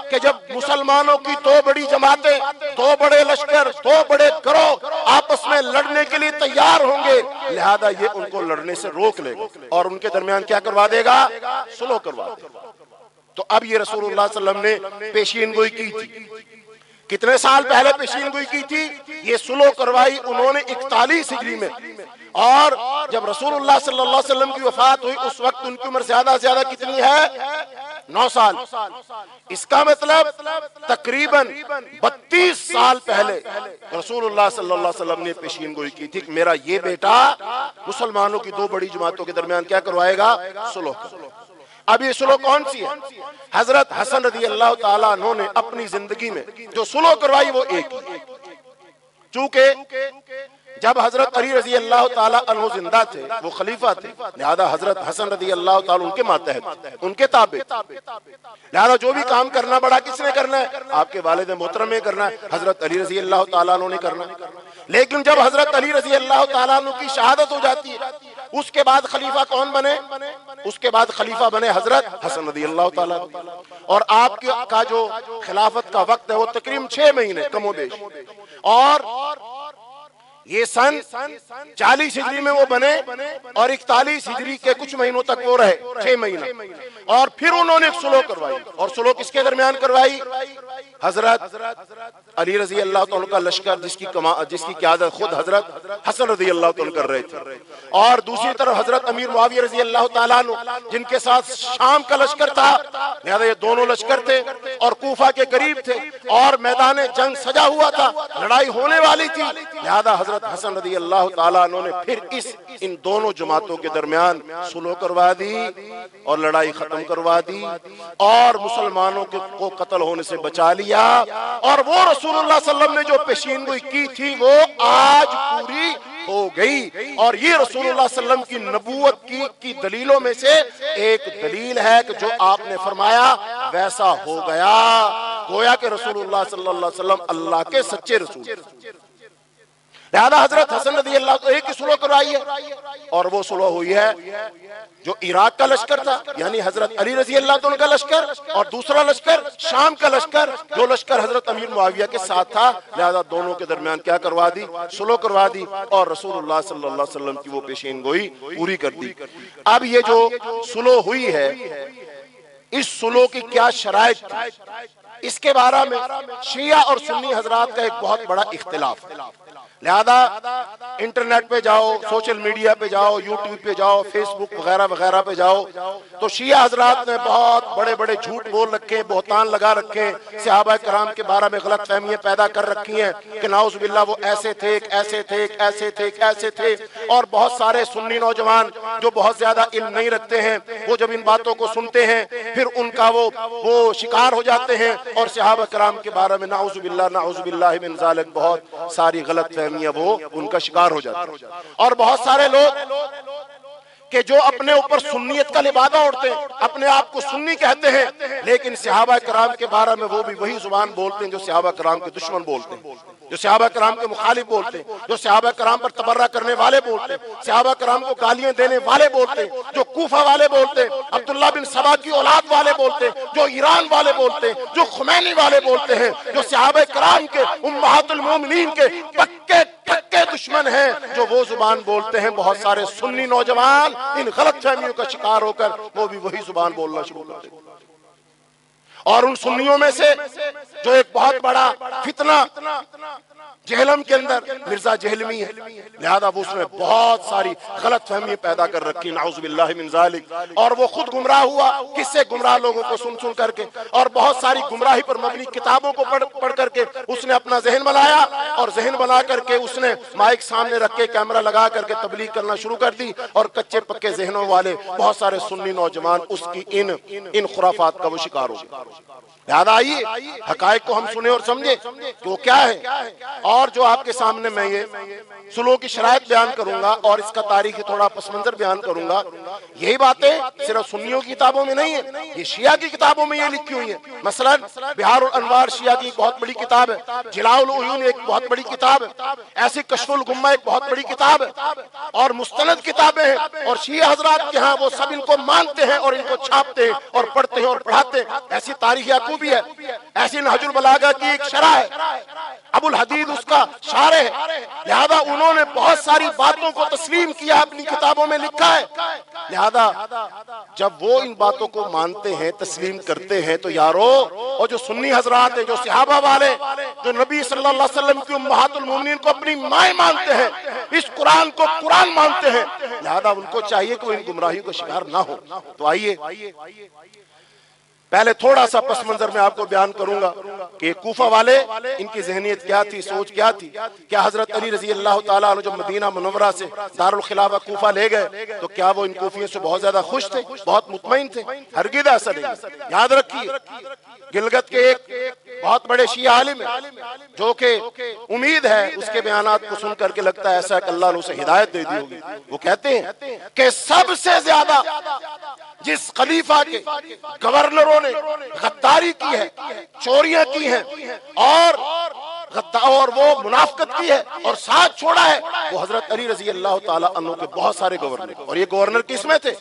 کہ جب مسلمانوں کی دو بڑی جماعتیں، دو بڑے لشکر، دو بڑے گروہ آپس میں لڑنے کے لیے تیار ہوں گے، لہذا یہ ان کو لڑنے سے روک لے گا اور ان کے درمیان کیا کروا دے گا؟ صلح کروا دے گا۔ تو اب یہ رسول اللہ صلی اللہ علیہ وسلم نے پیشین گوئی کی تھی۔ کتنے سال پہلے پیشین گوئی کی تھی؟ یہ صلح کروائی انہوں نے 41 ہجری میں، اور جب رسول اللہ صلی اللہ علیہ وسلم کی وفات ہوئی اس وقت ان کی عمر زیادہ زیادہ کتنی ہے؟ 9 سال۔ اس کا مطلب تقریباً 32 سال پہلے رسول اللہ صلی اللہ علیہ وسلم نے پیشین گوئی کی تھی کہ میرا یہ بیٹا مسلمانوں کی دو بڑی جماعتوں کے درمیان کیا کروائے گا؟ صلح کرے۔ اب یہ صلح کون سی ہے؟ حضرت حسن رضی اللہ تعالیٰ عنہ نے اپنی زندگی میں جو صلح کروائی وہ ایک ہی، چونکہ جب حضرت علی رضی اللہ تعالیٰ عنہ زندہ تھے، وہ خلیفہ تھے، لہذا حضرت حسن رضی اللہ تعالیٰ ان کے ماتحت، ان کے تابع، لہذا جو بھی کام کرنا بڑا کس نے کرنا ہے؟ آپ کے والد محترم نے کرنا ہے، حضرت علی رضی اللہ تعالیٰ عنہ نے کرنا ہے۔ لیکن جب حضرت علی رضی اللہ تعالیٰ عنہ کی شہادت ہو جاتی ہے، اس کے بعد خلیفہ کون بنے؟ اس کے بعد خلیفہ بنے حضرت حسن رضی اللہ تعالیٰ عنہ، اور آپ کا جو خلافت کا وقت ہے وہ تقریباً 6 مہینے کم و بیش، اور یہ سن 40 ہجری میں وہ بنے اور 41 ہجری کے کچھ مہینوں تک وہ رہے، 6 مہینہ، اور پھر انہوں نے ایک صلح کروائی، اور صلح کس کے درمیان کروائی؟ حضرت علی رضی اللہ تعالیٰ کا لشکر جس کی قیادت خود حضرت حسن رضی اللہ تعالیٰ کر رہے تھے، اور دوسری طرف حضرت امیر معاویہ رضی اللہ تعالیٰ عنہ جن کے ساتھ شام کا لشکر تھا، لہذا یہ دونوں لشکر تھے اور کوفہ کے قریب تھے اور میدان جنگ سجا ہوا تھا، لڑائی ہونے والی تھی، لہذا حضرت حسن رضی اللہ تعالیٰ عنہ نے پھر ان دونوں جماعتوں کے درمیان صلح کروا دی اور لڑائی ختم کروا دی اور مسلمانوں کو قتل ہونے سے بچا لیا، اور وہ رسول اللہ صلی اللہ علیہ وسلم نے جو پیشین گوئی کی تھی وہ آج پوری ہو گئی، اور یہ رسول اللہ صلی اللہ علیہ وسلم کی نبوت کی دلیلوں میں سے ایک دلیل ہے کہ جو آپ نے فرمایا ویسا ہو گیا، گویا کہ رسول اللہ صلی اللہ علیہ وسلم اللہ کے سچے رسول۔ لہذا حضرت حسن رضی اللہ عنہ ایک ہی صلح کروائی ہے، اور وہ صلح ہوئی ہے جو عراق کا لشکر تھا یعنی حضرت علی رضی اللہ عنہ کا لشکر، اور دوسرا لشکر شام کا لشکر جو لشکر حضرت امیر معاویہ کے ساتھ تھا، لہذا دونوں کے درمیان کیا کروا دی؟ صلح کروا دی، اور رسول اللہ صلی اللہ علیہ وسلم کی وہ پیشین گوئی پوری کر دی۔ اب یہ جو صلح ہوئی ہے، اس صلح کی کیا شرائط تھی، اس کے بارے میں شیعہ اور سنی حضرات کا ایک بہت بڑا اختلاف ہے، لہذا انٹرنیٹ پہ جاؤ، سوشل میڈیا پہ جاؤ، یوٹیوب پہ جاؤ، فیس بک وغیرہ وغیرہ پہ جاؤ تو شیعہ حضرات نے بہت بڑے بڑے جھوٹ بول رکھے ہیں، بہتان لگا رکھے ہیں، صحابہ کرام کے بارے میں غلط فہمیاں پیدا کر رکھی ہیں کہ نعوذ باللہ وہ ایسے تھے، ایسے تھے، ایسے تھے، ایسے تھے۔ اور بہت سارے سنی نوجوان جو بہت زیادہ علم نہیں رکھتے ہیں وہ جب ان باتوں کو سنتے ہیں پھر ان کا وہ شکار ہو جاتے ہیں اور صحابہ کرام کے بارے میں نعوذ باللہ من ذالک بہت ساری غلط فہمیاں وہ ان کا شکار ہو جاتے ہیں۔ اور بہت سارے لوگ کہ جو اپنے اوپر سنیت کا لبادہ اوڑھتے ہیں، اپنے آپ کو سنی کہتے ہیں، لیکن صحابہ کرام کے بارے میں وہ بھی وہی زبان بولتے ہیں جو صحابہ کرام کے دشمن بولتے ہیں، جو صحابہ کرام کے مخالف بولتے ہیں، جو صحابہ کرام پر تبرہ کرنے والے بولتے ہیں، صحابہ کرام کو گالیاں دینے والے بولتے ہیں، جو کوفہ والے بولتے ہیں، عبداللہ بن سبا کی اولاد والے بولتے ہیں، جو ایران والے بولتے ہیں، جو خمینی والے بولتے ہیں، جو صحابہ کرام کے امہات المومنین کے پکے دشمن ہیں، جو وہ زبان بولتے ہیں۔ بہت سارے سنی نوجوان ان غلط فہمیوں کا شکار ہو کر وہ بھی وہی زبان بولنا شروع کر دیں۔ اور ان سنیوں میں سے جو ایک بہت بڑا فتنہ جہلم کے اندر مرزا جہلمی ہے، لہذا وہ اس نے بہت ساری غلط فہمی پیدا کر رکھی، نعوذ باللہ من ذالک، اور وہ خود گمراہ ہوا کس سے؟ گمراہ لوگوں کو سن کر کے، اور بہت ساری گمراہی پر مبنی کتابوں کو پڑھ کر کے اس نے اپنا ذہن بنایا، اور ذہن بنا کر کے اس نے مائک سامنے رکھ کے کیمرہ لگا کر کے تبلیغ کرنا شروع کر دی، اور کچے پکے ذہنوں والے بہت سارے سنی نوجوان اس کی ان خرافات کا وہ شکار ہو گئے۔ لہذا آئیے حقائق کو ہم سنیں اور سمجھیں کہ وہ کیا ہے۔ اور جو آپ کے سامنے میں یہ سلوک کی شرائط بیان کروں گا اور اس کا تاریخی تھوڑا پس منظر بیان کروں گا، یہی باتیں صرف سنیوں کی کتابوں میں نہیں ہیں، یہ شیعہ کی کتابوں میں یہ لکھی ہوئی ہیں۔ مثلا بہار الانوار شیعہ کی ایک بہت بڑی کتاب ہے، جلاء العیون ایک بہت بڑی کتاب ہے، ایسی کشف الغمہ ایک بہت بڑی کتاب ہے، اور مستند کتابیں ہیں، اور شیعہ حضرات کے ہاں وہ سب ان کو مانتے ہیں اور ان کو چھاپتے ہیں اور پڑھتے ہیں اور پڑھاتے ہیں۔ ایسی تاریخ یعقوبی ہے، ایسی نہج البلاغہ کی ایک شرح ہے، ابو الحدید اس کا شارح ہے، لہذا انہوں نے بہت ساری باتوں کو تسلیم کیا، اپنی کتابوں میں لکھا ہے۔ لہذا جب وہ ان باتوں کو مانتے ہیں، تسلیم کرتے ہیں، تو یارو اور جو سنی حضرات ہیں، جو صحابہ والے، جو نبی صلی اللہ علیہ وسلم کی امہات المومنین کو اپنی مائیں مانتے ہیں، اس قرآن کو قرآن مانتے ہیں، لہذا ان کو چاہیے کہ وہ ان گمراہیوں کا شکار نہ ہو۔ تو آئیے پہلے تھوڑا سا پس منظر میں آپ کو بیان کروں گا کہ کوفہ والے ان کی ذہنیت کیا تھی، سوچ کیا تھی۔ کیا حضرت علی رضی اللہ تعالیٰ عنہ جب مدینہ منورہ سے دارالخلافہ کوفہ لے گئے تو کیا وہ ان کوفیوں سے بہت زیادہ خوش تھے، بہت مطمئن تھے؟ ہرگز ایسا نہیں۔ یاد رکھیے گلگت کے ایک بہت بڑے شیعہ عالم ہیں جو کہ امید ہے اس کے بیانات کو سن کر کے لگتا ہے ایسا کہ اللہ نے اسے ہدایت دے دی ہوگی، وہ کہتے ہیں کہ سب سے زیادہ جس خلیفہ کے گورنروں نے غداری کی ہے، چوریاں کی ہیں اور وہ منافقت کی ہے اور ساتھ چھوڑا ہے، وہ حضرت علی رضی اللہ تعالیٰ عنہ کے بہت سارے گورنر۔ اور یہ گورنر کس میں تھے؟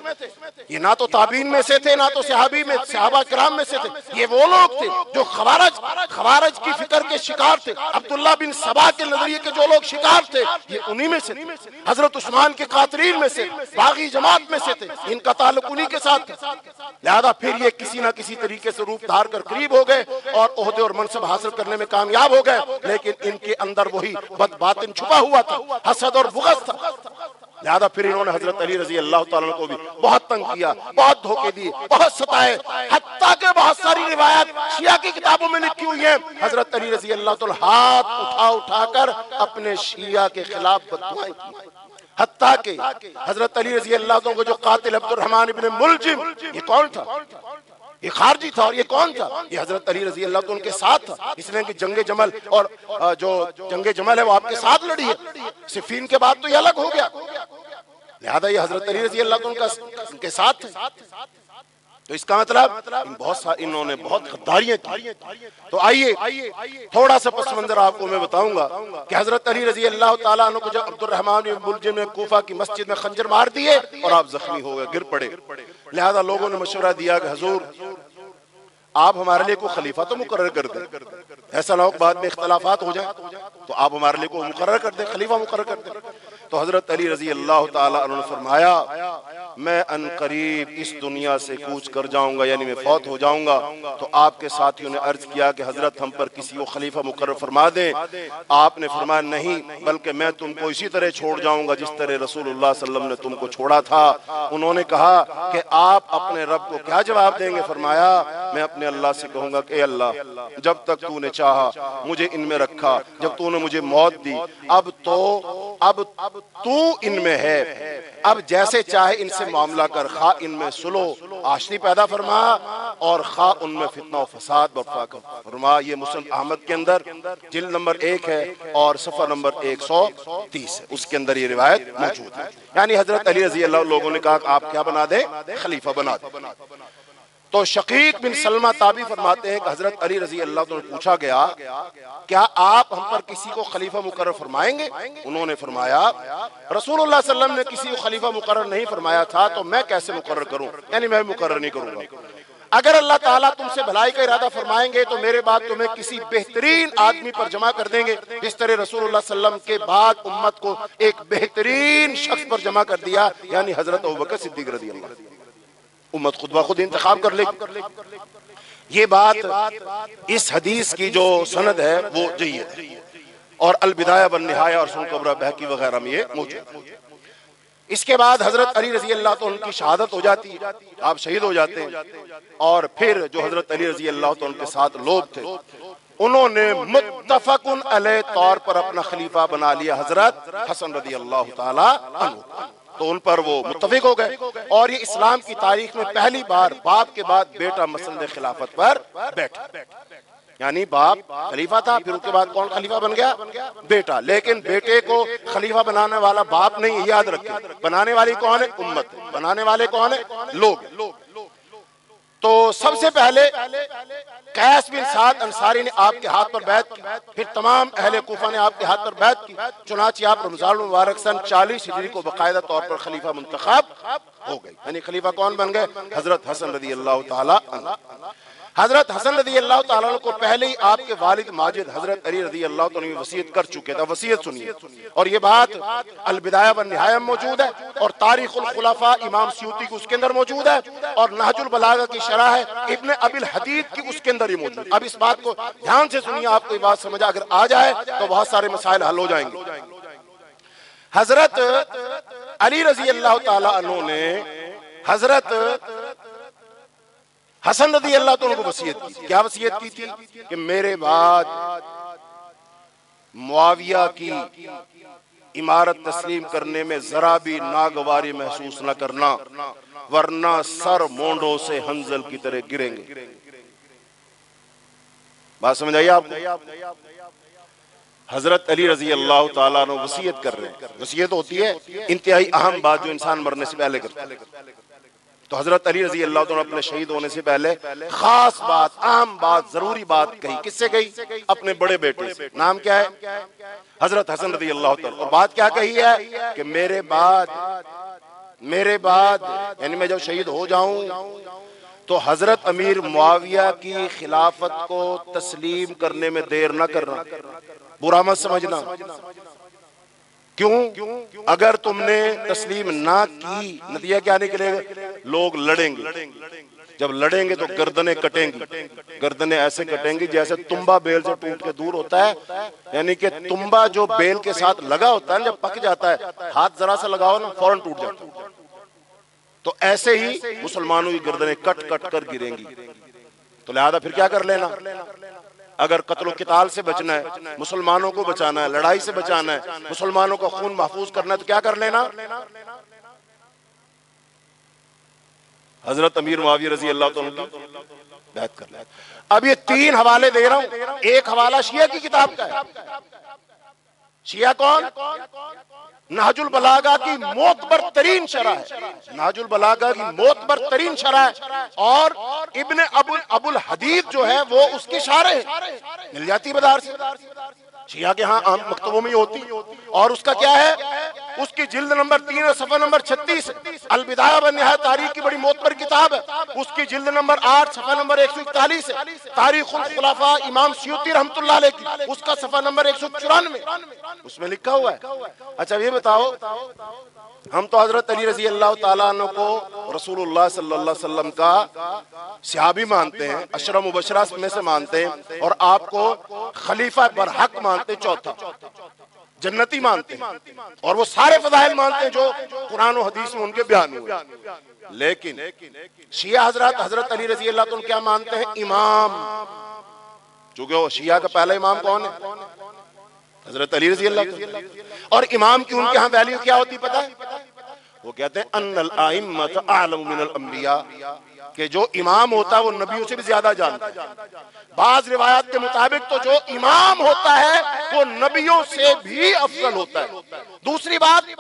یہ نہ تو تابعین میں سے تھے، نہ تو صحابی میں، صحابہ کرام میں سے تھے، یہ وہ لوگ تھے جو خوارج کی فکر کے شکار تھے، عبداللہ بن سبا کے نظریے کے جو لوگ شکار تھے یہ انہی میں سے تھے، حضرت عثمان کے قاتلین میں سے، باغی جماعت میں سے تھے، ان کا تعلق انہی کے ساتھ تھا۔ لہذا پھر یہ کسی نہ کسی طریقے سے روپ دھار کر قریب ہو گئے اور عہدے اور منصب حاصل کرنے میں کامیاب ہو گئے، لیکن ان کے اندر وہی بد باطن چھپا ہوا تھا، حسد اور بغض تھا۔ لہذا پھر انہوں نے حضرت علی رضی اللہ تعالیٰ کو بھی بہت تنگ کیا، بہت دھوکے دیے، بہت ستائے، حتیٰ کہ بہت ساری روایات شیعہ کی کتابوں میں لکھی ہوئی ہیں، حضرت علی رضی اللہ تعالیٰ ہاتھ اٹھا کر اپنے شیعہ کے خلاف بددعائیں کی، حتیٰ کہ حضرت علی رضی اللہ تعالیٰ کو جو قاتل عبد الرحمن ابن ملجم، یہ کون تھا؟ یہ خارجی تھا، اور یہ کون تھا؟ یہ حضرت علی رضی اللہ عنہ کے ساتھ تھا، اس لیے کہ جنگ جمل اور جو جنگ جمل ہے وہ آپ کے ساتھ لڑی ہے، صفین کے بعد تو یہ الگ ہو گیا، لہذا یہ حضرت علی رضی اللہ عنہ کے ساتھ تھے۔ تو اس کا مطلب انہوں نے بہت غداریاں کی۔ تو آئیے تھوڑا سا پس منظر آپ کو میں بتاؤں گا کہ حضرت علی رضی اللہ تعالیٰ عنہ کو جب عبد الرحمن بن ملجم نے کوفہ کی مسجد میں خنجر مار دیے اور آپ زخمی ہو گئے، گر پڑے، لہذا لوگوں نے مشورہ دیا کہ حضور آپ ہمارے لیے کوئی خلیفہ تو مقرر کر دیں، ایسا نہ ہو بعد میں اختلافات ہو جائیں، تو آپ ہمارے لیے کوئی مقرر کر دیں، خلیفہ مقرر کر دیں۔ تو حضرت علی رضی اللہ تعالیٰ عنہ نے فرمایا میں ان قریب اس دنیا سے کوچ کر جاؤں گا، یعنی میں فوت ہو جاؤں گا۔ تو آپ کے ساتھیوں نے عرض کیا کہ حضرت ہم پر کسی کو خلیفہ مقرر فرما دیں۔ آپ نے فرمایا نہیں، بلکہ میں تم کو اسی طرح چھوڑ جاؤں گا جس طرح رسول اللہ صلی اللہ علیہ وسلم نے تم کو چھوڑا تھا۔ انہوں نے کہا کہ آپ اپنے رب کو کیا جواب دیں گے؟ فرمایا میں اپنے اللہ سے کہوں گا کہ اے اللہ، جب تک تو نے چاہا مجھے ان میں رکھا، جب تو نے مجھے موت دی، اب تو ان میں ہے، اب جیسے چاہے ان سے معاملہ کر، خواہ ان میں صلح آشتی پیدا فرما اور خواہ ان میں فتنہ و فساد برپا کر فرما۔ یہ مسند احمد کے اندر جلد نمبر 1 ہے اور صفحہ نمبر 130 ہے، اس کے اندر یہ روایت موجود ہے۔ یعنی حضرت علی رضی اللہ عنہ لوگوں نے کہا کہ آپ کیا بنا دیں؟ خلیفہ بنا دیں۔ تو شقیق بن سلمہ تابعی فرماتے ہیں کہ حضرت علی رضی اللہ عنہ نے پوچھا گیا کیا آپ ہم پر کسی کو خلیفہ مقرر فرمائیں گے؟ انہوں نے فرمایا رسول اللہ صلی اللہ علیہ وسلم نے کسی کو خلیفہ مقرر نہیں فرمایا تھا تو میں کیسے مقرر کروں؟ یعنی میں مقرر نہیں کروں گا۔ اگر اللہ تعالیٰ تم سے بھلائی کا ارادہ فرمائیں گے تو میرے بعد تمہیں کسی بہترین آدمی پر جمع کر دیں گے، جس طرح رسول اللہ صلی اللہ علیہ وسلم کے بعد امت کو ایک بہترین شخص پر جمع کر دیا، یعنی حضرت ابوبکر صدیق رضی اللہ عنہ۔ امت خود بخود انتخاب کر لے۔ یہ بات اس حدیث کی جو سند ہے وہ جید ہے اور البدایہ والنہایہ اور سنن کبریٰ بہقی وغیرہ میں یہ موجود ہے۔ اس کے بعد حضرت علی رضی اللہ عنہ کی شہادت ہو جاتی ہے، آپ شہید ہو جاتے ہیں، اور پھر جو حضرت علی رضی اللہ عنہ کے ساتھ لوگ تھے انہوں نے متفق علیہ طور پر اپنا خلیفہ بنا لیا حضرت حسن رضی اللہ تعالی عنہ۔ تو ان پر وہ متفق ہو گئے اور یہ اسلام کی تاریخ میں پہلی بار باپ کے بعد بیٹا مسند خلافت پر بیٹھا۔ یعنی باپ خلیفہ تھا، پھر اس کے بعد کون خلیفہ بن گیا؟ بیٹا۔ لیکن بیٹے کو خلیفہ بنانے والا باپ نہیں، یاد رکھیں، بنانے والی کون ہے؟ امت۔ بنانے والے کون ہیں؟ لوگ۔ تو سب سے پہلے قیس بن سعد انصاری نے آپ کے ہاتھ پر بیعت کی، پھر تمام اہل کوفہ نے آپ کے ہاتھ پر بیعت کی، چنانچہ آپ رمضان المبارک سن 40 ہجری کو باقاعدہ طور پر خلیفہ منتخب ہو گئے۔ یعنی خلیفہ کون بن گئے؟ حضرت حسن رضی اللہ تعالی عنہ۔ حضرت حسن رضی اللہ تعالیٰ عنہ کو پہلے ہی آپ کے والد ماجد حضرت علی رضی اللہ تعالیٰ عنہ وصیت کر چکے تھے۔ وصیت سنیے، اور یہ بات البدایہ والنہایہ میں موجود ہے اور تاریخ الخلفاء امام سیوطی کی اس کے اندر موجود ہے اور نہج البلاغہ کی شرح ہے ابن ابی الحدید کی اس کے اندر ہی موجود ہے۔ اب اس بات کو دھیان سے سنیے، آپ کو یہ بات سمجھ اگر آ جائے تو بہت سارے مسائل حل ہو جائیں گے۔ حضرت علی رضی اللہ تعالیٰ عنہ نے حضرت حسن رضی اللہ عنہ کو وصیت کی۔ کیا وصیت کی تھی؟ کہ میرے بعد معاویہ کی امارت تسلیم کرنے میں ذرا بھی ناگواری محسوس نہ کرنا، ورنہ سر مونڈوں سے حنظل کی طرح گریں گے۔ بات سمجھ آئی آپ کو؟ حضرت علی رضی اللہ تعالیٰ عنہ وصیت کر رہے ہیں۔ وصیت ہوتی ہے انتہائی اہم بات جو انسان مرنے سے پہلے کرتا ہے۔ تو حضرت علی رضی اللہ عنہ اپنے شہید ہونے سے پہلے خاص بات، اہم بات، ضروری بات کہی۔ کس سے کہی؟ اپنے بڑے بیٹے سے۔ نام کیا ہے؟ حضرت حسن رضی اللہ عنہ۔ اور بات کیا کہی ہے؟ کہ میرے بعد یعنی میں جب شہید ہو جاؤں تو حضرت امیر معاویہ کی خلافت کو تسلیم کرنے میں دیر نہ کرنا، برا مت سمجھنا۔ کیوں؟ اگر تم نے تسلیم نہ کی نتیجہ کیا نکلے گا؟ لوگ لڑیں گے، جب لڑیں گے تو گردنیں کٹیں گی، گردنیں ایسے کٹیں گی جیسے تنبا بیل سے ٹوٹ کے دور ہوتا ہے۔ یعنی کہ تنبا جو بیل کے ساتھ لگا ہوتا ہے جب پک جاتا ہے، ہاتھ ذرا سا لگاؤ نا فوراً ٹوٹ جاتا ہے۔ تو ایسے ہی مسلمانوں کی گردنیں کٹ کٹ کر گریں گی۔ تو لہذا پھر کیا کر لینا؟ اگر قتل و قتال سے بچنا ہے، مسلمانوں کو بچانا ہے، لڑائی سے بچانا ہے، مسلمانوں کا خون محفوظ کرنا ہے، تو کیا کر لینا؟ حضرت امیر معاویہ رضی اللہ عنہ کی بیعت کر لینا۔ اب یہ 3 حوالے دے رہا ہوں۔ ایک حوالہ شیعہ کی کتاب کا ہے۔ شیعہ کون؟ نہج البلاغہ کی معتبر ترین شرح ہے، نہج البلاغہ کی معتبر ترین شرح ہے، اور ابن ابو الحدید جو ہے وہ اس کی شارح ہے، مل جاتی بازار سے، شیعہ کے ہاں عام مکتبوں میں ہوتی۔ اور اس کا کیا ہے؟ اس کی جلد نمبر 3 صفحہ نمبر 36 البدایہ والنہایہ تاریخ کی بڑی معتبر کتاب ہے، اس کی جلد نمبر 8 صفحہ نمبر 141 ہے۔ تاریخ الخلفاء امام سیوطی رحمت اللہ علیہ کی اس کا صفحہ نمبر 194 اس میں لکھا ہوا ہے۔ اچھا یہ بتاؤ ہم تو حضرت علی رضی اللہ تعالیٰ عنہ کو رسول اللہ صلی اللہ علیہ وسلم کا صحابی مانتے ہیں، عشرہ مبشرہ میں سے مانتے ہیں، اور آپ کو خلیفہ برحق مانتے ہیں، چوتھا جنتی مانتے ہیں، اور وہ سارے فضائل مانتے ہیں جو قرآن و حدیث میں ان کے بیان ہوئے۔ لیکن شیعہ حضرات حضرت علی رضی اللہ تعالیٰ کیا مانتے ہیں؟ امام، چونکہ وہ شیعہ کا پہلا امام کون ہے؟ حضرت علی رضی اللہ تعالیٰ۔ اور امام کی ان کے ہاں ویلیو کیا ہوتی پتہ ہے؟ وہ کہتے ہیں ان الائمۃ اعلم من الانبیاء، کہ جو امام ہوتا ہے وہ نبیوں سے بھی زیادہ جانتا ہے۔ بعض روایات کے مطابق تو جو امام ہوتا ہے وہ نبیوں سے بھی افضل ہوتا ہے۔ دوسری بات،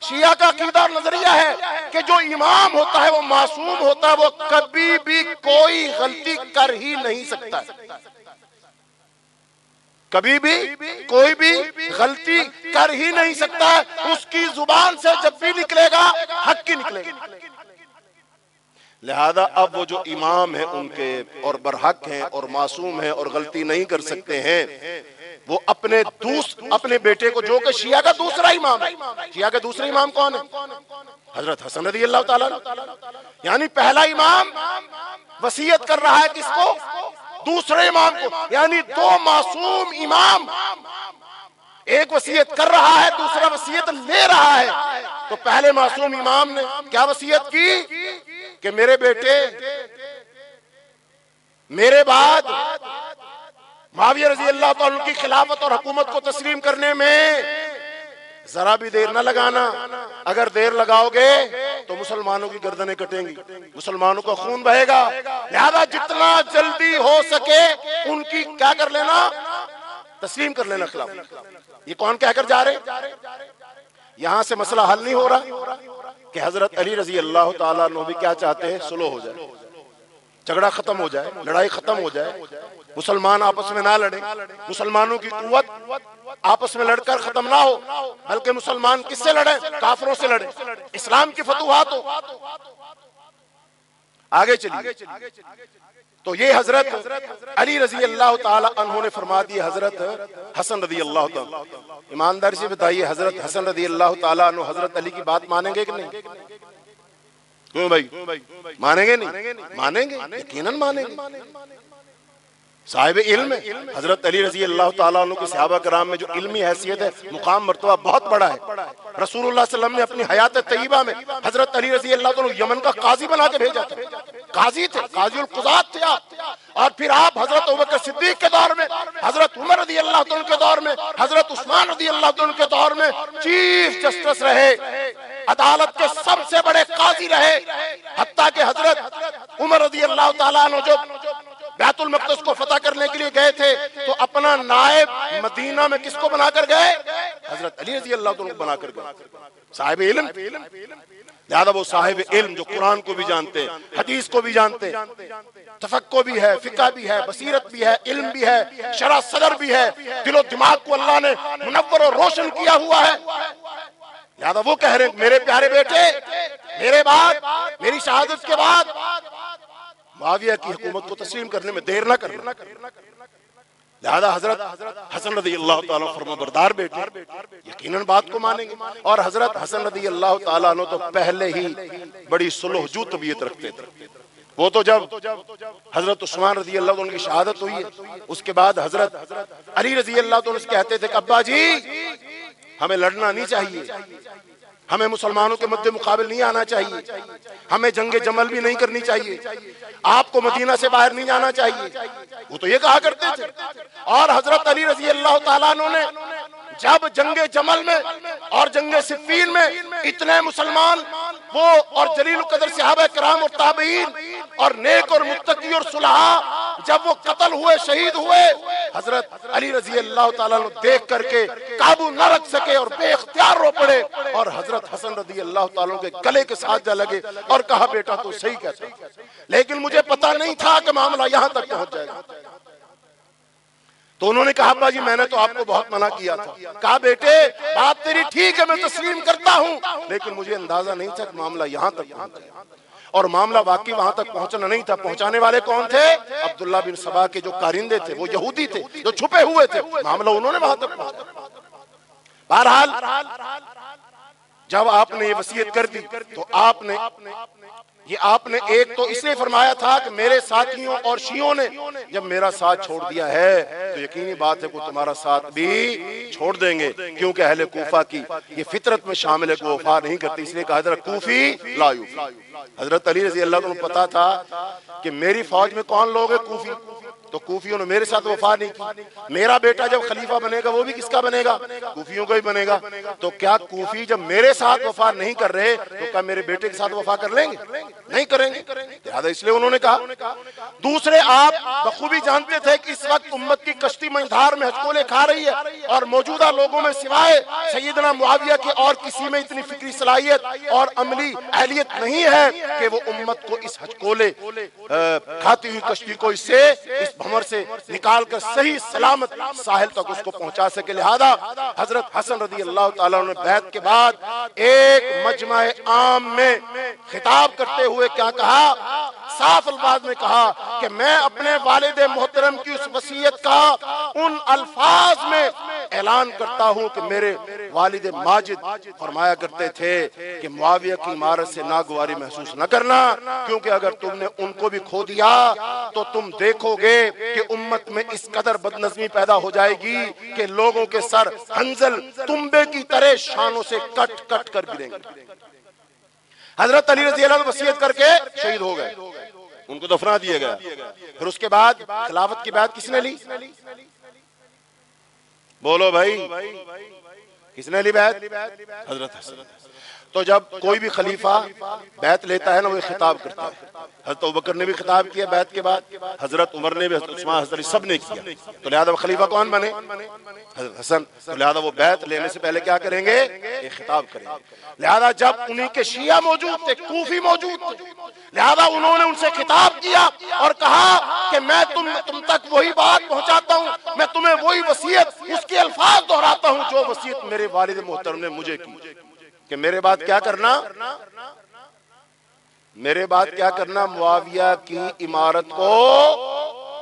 شیعہ کا عقیدہ اور نظریہ ہے کہ جو امام ہوتا ہے وہ معصوم ہوتا ہے، وہ کبھی بھی کوئی غلطی کر ہی نہیں سکتا ہے، کبھی بھی کوئی بھی غلطی کر ہی نہیں سکتا ہے، اس کی زبان سے جب بھی نکلے گا حق کی نکلے گا۔ لہذا اب وہ جو امام ہیں ان کے اور برحق ہیں اور معصوم ہیں اور غلطی نہیں کر سکتے ہیں، وہ اپنے بیٹے کو، جو کہ شیعہ کا دوسرا امام ہے، شیعہ کا دوسرا امام کون ہے؟ حضرت حسن رضی اللہ تعالیٰ، یعنی پہلا امام وصیت کر رہا ہے کس کو؟ دوسرے امام کو، یعنی دو معصوم امام، ایک وصیت کر رہا ہے دوسرا وصیت لے رہا ہے۔ تو پہلے معصوم امام نے کیا وصیت کی کہ میرے بیٹے میرے بعد معاویہ رضی اللہ تعالیٰ کی خلافت اور حکومت کو تسلیم کرنے میں ذرا بھی دیر نہ لگانا، اگر دیر لگاؤ گے تو مسلمانوں کی گردنیں کٹیں گی، مسلمانوں کا خون بہے گا، لہذا جتنا جلدی ہو سکے ان کی کیا کر لینا؟ تسلیم کر لینا خلافت۔ یہ کون کہہ کر جا رہے؟ یہاں سے مسئلہ حل نہیں ہو رہا کہ حضرت علی رضی اللہ تعالیٰ عنہ بھی کیا چاہتے ہیں؟ صلح ہو جائے، جھگڑا ختم ہو جائے، لڑائی ختم ہو جائے، مسلمان آپس میں نہ لڑیں، مسلمانوں کی قوت آپس میں لڑ کر ختم نہ ہو، بلکہ مسلمان کس سے لڑیں؟ کافروں سے لڑیں، اسلام کی فتوحات ہو۔ آگے چلیے، تو یہ حضرت علی رضی اللہ تعالی عنہ نے فرما دی۔ حضرت حسن رضی اللہ تعالی، ایمانداری سے بتائیے حضرت حسن رضی اللہ تعالی عنہ حضرت علی کی بات مانیں گے کہ نہیں؟ کیوں بھائی مانیں گے نہیں؟ مانیں گے، یقیناً مانیں گے۔ صاحب علم ہے حضرت علی رضی اللہ تعالیٰ عنہ کے صحابہ کرام میں جو علمی حیثیت ہے، مقام مرتبہ بہت بڑا ہے۔ رسول اللہ صلی اللہ علیہ وسلم نے اپنی حیات طیبہ میں حضرت علی رضی اللہ تعالیٰ یمن کا قاضی بنا کے بھیجا تھا، قاضی تھے، قاضی القضات تھے آپ، اور پھر آپ حضرت ابوبکر صدیق کے دور میں، حضرت عمر رضی اللہ تعالیٰ کے دور میں، حضرت عثمان رضی اللہ تعالیٰ کے دور میں چیف جسٹس رہے، عدالت کے سب سے بڑے قاضی رہے، حتیٰ کہ حضرت عمر رضی اللہ تعالیٰ عنہ جو بیت المقدس کو فتح کرنے کے لیے گئے تھے تو اپنا نائب مدینہ میں کس کو بنا کر گئے؟ حضرت علی رضی اللہ عنہ کو بنا کر گئے۔ صاحب علم، لہذا وہ صاحب علم جو قرآن کو بھی جانتے ہیں، حدیث کو بھی جانتے ہیں، تفقہ بھی ہے، فقہ بھی ہے، بصیرت بھی ہے، علم بھی ہے، شرح صدر بھی ہے، دل و دماغ کو اللہ نے منور اور روشن کیا ہوا ہے۔ لہذا وہ کہہ رہے ہیں میرے پیارے بیٹے، میرے بعد، میری شہادت کے بعد معاویہ کی حکومت کو تسلیم کرنے میں دیر نہ کرنا۔ لہذا حضرت حسن رضی اللہ تعالیٰ فرما بردار بیٹے یقیناً بات کو مانیں گے، اور حضرت حسن رضی اللہ تعالیٰ عنہ تو پہلے ہی بڑی صلح جو طبیعت رکھتے تھے۔ وہ تو جب حضرت عثمان رضی اللہ عنہ کی شہادت ہوئی ہے، اس کے بعد حضرت علی رضی اللہ عنہ کہتے تھے کہ ابا جی ہمیں لڑنا نہیں چاہیے، ہمیں مسلمانوں کے مد مقابل نہیں آنا چاہیے، ہمیں جنگ جمل بھی نہیں کرنی چاہیے، آپ کو مدینہ سے باہر نہیں جانا چاہیے، وہ تو یہ کہا کرتے تھے۔ اور حضرت علی رضی اللہ تعالیٰ عنہ نے جب جنگ جمل میں اور جنگ صفین میں اتنے مسلمان وہ اور جلیل القدر صحابہ کرام اور تابعین اور نیک اور متقی اور صلحاء جب وہ قتل ہوئے، شہید ہوئے، حضرت علی رضی اللہ تعالیٰ عنہ دیکھ کر کے قابو نہ رکھ سکے اور بے اختیار رو پڑے، اور حضرت حسن رضی اللہ تعالیٰ عنہ کے گلے کے ساتھ جا لگے اور کہا بیٹا تو صحیح کہتا، لیکن مجھے پتا نہیں تھا کہ معاملہ یہاں تک پہنچ جائے گا۔ تو انہوں نے کہا ابا جی میں نے تو آپ کو بہت منع کیا تھا، کہا بیٹے بات تیری ٹھیک ہے، میں تسلیم کرتا ہوں، لیکن مجھے اندازہ نہیں تھا کہ معاملہ یہاں تک پہنچ جائے گا۔ اور معاملہ واقعی وہاں تک پہنچنا نہیں تھا۔ پہنچانے والے کون تھے؟ عبداللہ بن سبا کے جو کارندے تھے، وہ یہودی تھے جو چھپے ہوئے تھے، معاملہ انہوں نے وہاں تک پہنچا۔ بہرحال جب آپ نے یہ وصیت کر دی تو آپ نے ایک تو اس لیے فرمایا تھا کہ میرے ساتھیوں اور شیعوں نے جب میرا ساتھ چھوڑ دیا ہے تو یقینی بات ہے کہ تمہارا ساتھ بھی چھوڑ دیں گے، کیونکہ اہل کوفہ کی یہ فطرت میں شامل ہے کہ وہ وفا نہیں کرتی، اس لیے کہا حضرت کوفی لا یوفی۔ حضرت علی رضی اللہ عنہ پتا تھا کہ میری فوج میں کون لوگ ہیں، کوفی، تو کوفیوں نے میرے ساتھ وفا نہیں کی، میرا بیٹا جب خلیفہ بنے گا وہ بھی کس کا بنے گا، کوفیوں کا ہی بنے گا، تو کیا کوفی جب میرے ساتھ وفا نہیں کر رہے تو کیا میرے بیٹے کے ساتھ وفا کر لیں گے، نہیں کریں گے، لہذا اس لیے انہوں نے کہا۔ دوسرے آپ بخوبی جانتے تھے کہ اس وقت امت کی کشتی منجھار میں ہچکولے کھا رہی ہے اور موجودہ لوگوں میں سوائے سیدنا معاویہ کے اور کسی میں اتنی فکری صلاحیت اور عملی اہلیت نہیں ہے کہ وہ امت کو اس ہچکولے کھاتی ہوئی کشتی کو اس بھنور سے نکال کر صحیح سلامت ساحل تک اس کو پہنچا سکے۔ لہذا حضرت حسن رضی اللہ تعالیٰ عنہ نے بیعت کے بعد ایک مجمع عام میں خطاب کرتے ہوئے کیا کہا، صاف الفاظ میں کہا کہ میں اپنے والد محترم کی اس وصیت کا ان الفاظ میں اعلان کرتا ہوں کہ میرے والد ماجد فرمایا کرتے تھے کہ معاویہ کی عمارت سے ناگواری محسوس نہ کرنا، کیونکہ اگر تم نے ان کو بھی کھو دیا تو تم دیکھو گے کہ امت میں اس قدر بدنظمی پیدا ہو جائے گی کہ لوگوں کے سر حنظل تنبے کی طرح شانوں سے کٹ کٹ کر گریں گے۔ حضرت علی رضی اللہ عنہ وصیت کر کے شہید ہو گئے، ان کو دفنا دیا گیا۔ پھر اس کے بعد خلافت کی بیعت کس نے لی، بولو بھائی، کس نے لی بیعت، حضرت حسن۔ تو جب کوئی بھی خلیفہ بیعت لیتا ہے نا وہ خطاب کرتا ہے، حضرت ابوبکر نے بھی خطاب کیا بیعت کے بعد، حضرت عمر نے بھی، حضرت عثمان، حضرت علی سب نے کیا، تو لہذا وہ خلیفہ کون بنے، حضرت حسن، تو لہذا وہ بیعت لینے سے پہلے کیا کریں گے، ایک خطاب کریں گے۔ لہذا جب انہی کے شیعہ موجود تھے، کوفی موجود تھے، لہذا انہوں نے ان سے خطاب کیا اور کہا کہ میں تم تک وہی بات پہنچاتا ہوں، میں تمہیں وہی وصیت، اس کے الفاظ دہراتا ہوں جو وصیت میرے والد محترم نے مجھے کی، کہ میرے بعد کیا کرنا، میرے بعد کیا کرنا، معاویہ کی عمارت کو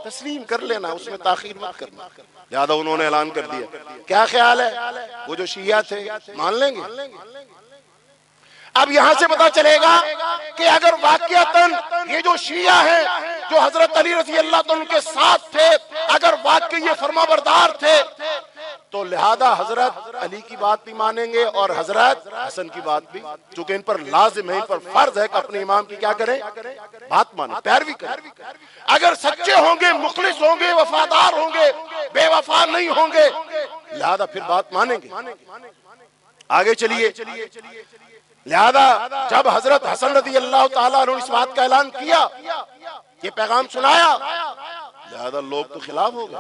تسلیم کر لینا، اس میں تاخیر مت کرنا۔ لہذا انہوں نے اعلان کر دیا۔ کیا خیال ہے، وہ جو شیعہ تھے مان لیں گے؟ اب یہاں سے پتا چلے گا کہ اگر واقعتاً یہ جو شیعہ ہیں جو حضرت علی رضی اللہ عنہ کے ساتھ تھے، اگر واقعی یہ فرما بردار تھے تو لہذا حضرت علی کی بات بھی مانیں گے اور حضرت حسن کی بات بھی، چونکہ ان پر لازم ہے، ان پر فرض ہے کہ اپنے امام کی کیا کریں، بات مانیں، پیروی کریں۔ اگر سچے ہوں گے، مخلص ہوں گے، وفادار ہوں گے، بے وفا نہیں ہوں گے، لہذا پھر بات مانیں گے۔ آگے چلیے، لہذا جب حضرت حسن رضی اللہ تعالیٰ عنہ اس بات کا اعلان کیا، یہ پیغام سنایا، لہذا لوگ تو خلاف ہو گئے۔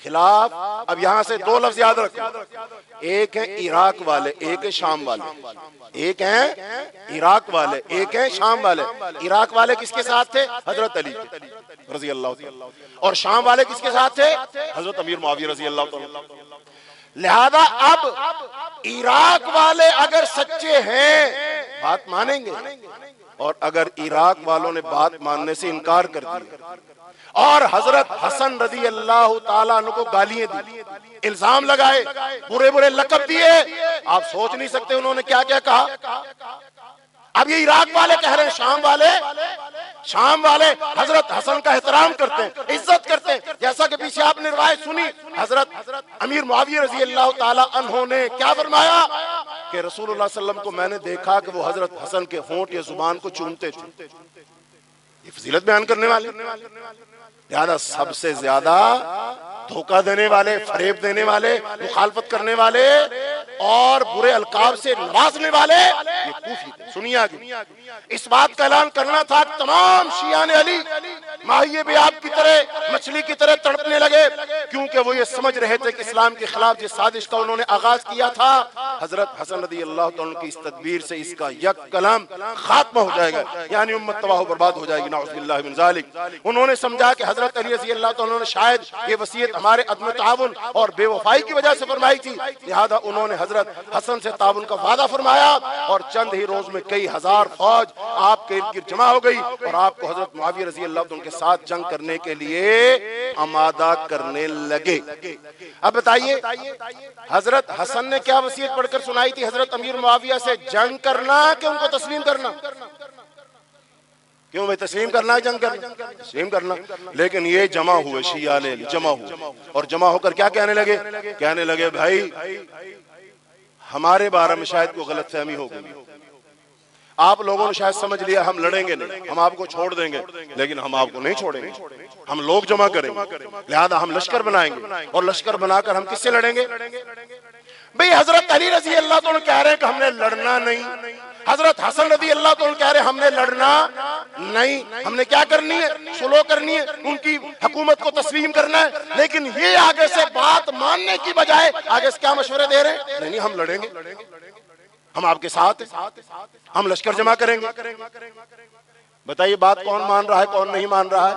خلاف، اب یہاں سے دو لفظ یاد رکھو، ایک ہیں عراق والے، ایک ہیں شام والے، ایک ہیں عراق والے، ایک ہیں شام والے۔ عراق والے کس کے ساتھ تھے، حضرت علی رضی اللہ تعالیٰ، اور شام والے کس کے ساتھ تھے، حضرت امیر معاویہ رضی اللہ تعالیٰ۔ لہذا اب عراق والے اگر سچے ہیں بات مانیں گے، اور اگر عراق والوں نے بات ماننے سے انکار کر دیا اور حضرت حسن رضی اللہ تعالیٰ عنہ کو گالیاں دی، الزام لگائے، برے برے لقب دیے، آپ سوچ نہیں سکتے انہوں نے کیا کیا کہا۔ اب یہ عراق والے کہہ رہے ہیں شام والے حضرت حسن کا احترام کرتے ہیں، عزت کرتے ہیں، جیسا کہ پیچھے آپ نے روایت سنی، حضرت امیر معاویہ رضی اللہ تعالیٰ عنہ نے کیا فرمایا کہ رسول اللہ صلی اللہ علیہ وسلم کو میں نے دیکھا کہ وہ حضرت حسن کے ہونٹ یا زبان کو چومتے تھے۔ یہ فضیلت بیان کرنے والے، لہذا سب سے زیادہ دھوکہ دینے والے، فریب دینے والے، مخالفت کرنے والے اور برے القاب سے نوازنے والے یہ کوفی تھے۔ سنیے آگے، اس بات کا اعلان کرنا تھا کہ تمام شیعان علی ماہی بیاب کی طرح، مچھلی کی طرح تڑپنے لگے، کیونکہ وہ یہ سمجھ رہے تھے کہ اسلام کے خلاف جس سازش کا انہوں نے آغاز کیا تھا، حضرت حسن رضی اللہ عنہ کی اس تدبیر سے اس کا یک کلام خاتمہ ہو جائے گا، یعنی امت تباہ و برباد ہو جائے گی، نعوذ باللہ من ذالک۔ انہوں نے سمجھا کہ حضرت علی رضی اللہ عنہ نے شاید یہ وصیت ہمارے عدم تعاون اور بے وفائی کی وجہ سے فرمائی تھی، لہذا انہوں نے حضرت حسن سے تعاون کا وعدہ فرمایا اور چند ہی روز میں کئی ہزار فوج آپ کے ارد گرد جمع ہو گئی اور آپ کو حضرت معاویہ رضی اللہ عنہ کے ساتھ جنگ کرنے کے لیے آمادہ کرنے لگے۔ اب بتائیے حضرت حسن نے کیا وصیت پڑھ کر سنائی تھی حضرت امیر معاویہ سے؟ جنگ کرنا کہ ان کو تسلیم کرنا؟ کیوں بھائی تسلیم کرنا ہے، جنگ کرنا؟ تسلیم کرنا۔ لیکن یہ جمع ہوئے، شیعہ نے جمع ہوئے اور جمع ہو کر کیا کہنے لگے؟ کہنے لگے بھائی ہمارے بارے میں شاید کوئی غلط فہمی ہو گئی، آپ لوگوں نے شاید سمجھ لیا ہم لڑیں گے نہیں، ہم آپ کو چھوڑ دیں گے، لیکن ہم آپ کو نہیں چھوڑیں گے، ہم لوگ جمع کریں گے، لہذا ہم لشکر بنائیں گے اور لشکر بنا کر ہم کس سے لڑیں گے؟ بھئی حضرت علی رضی اللہ عنہ کہہ رہے ہیں کہ ہم نے لڑنا نہیں، حضرت حسن رضی اللہ عنہ کہہ رہے ہیں ہم نے لڑنا نہیں، ہم نے کیا کرنی ہے؟ صلح کرنی ہے، ان کی حکومت کو تسلیم کرنا ہے۔ لیکن یہ آگے سے بات ماننے کی بجائے آگے سے کیا مشورے دے رہے ہیں؟ نہیں ہم لڑیں گے، ہم آپ کے ساتھ ہیں، ہم لشکر جمع کریں گے۔ بتائیے بات کون مان رہا ہے کون نہیں مان رہا ہے؟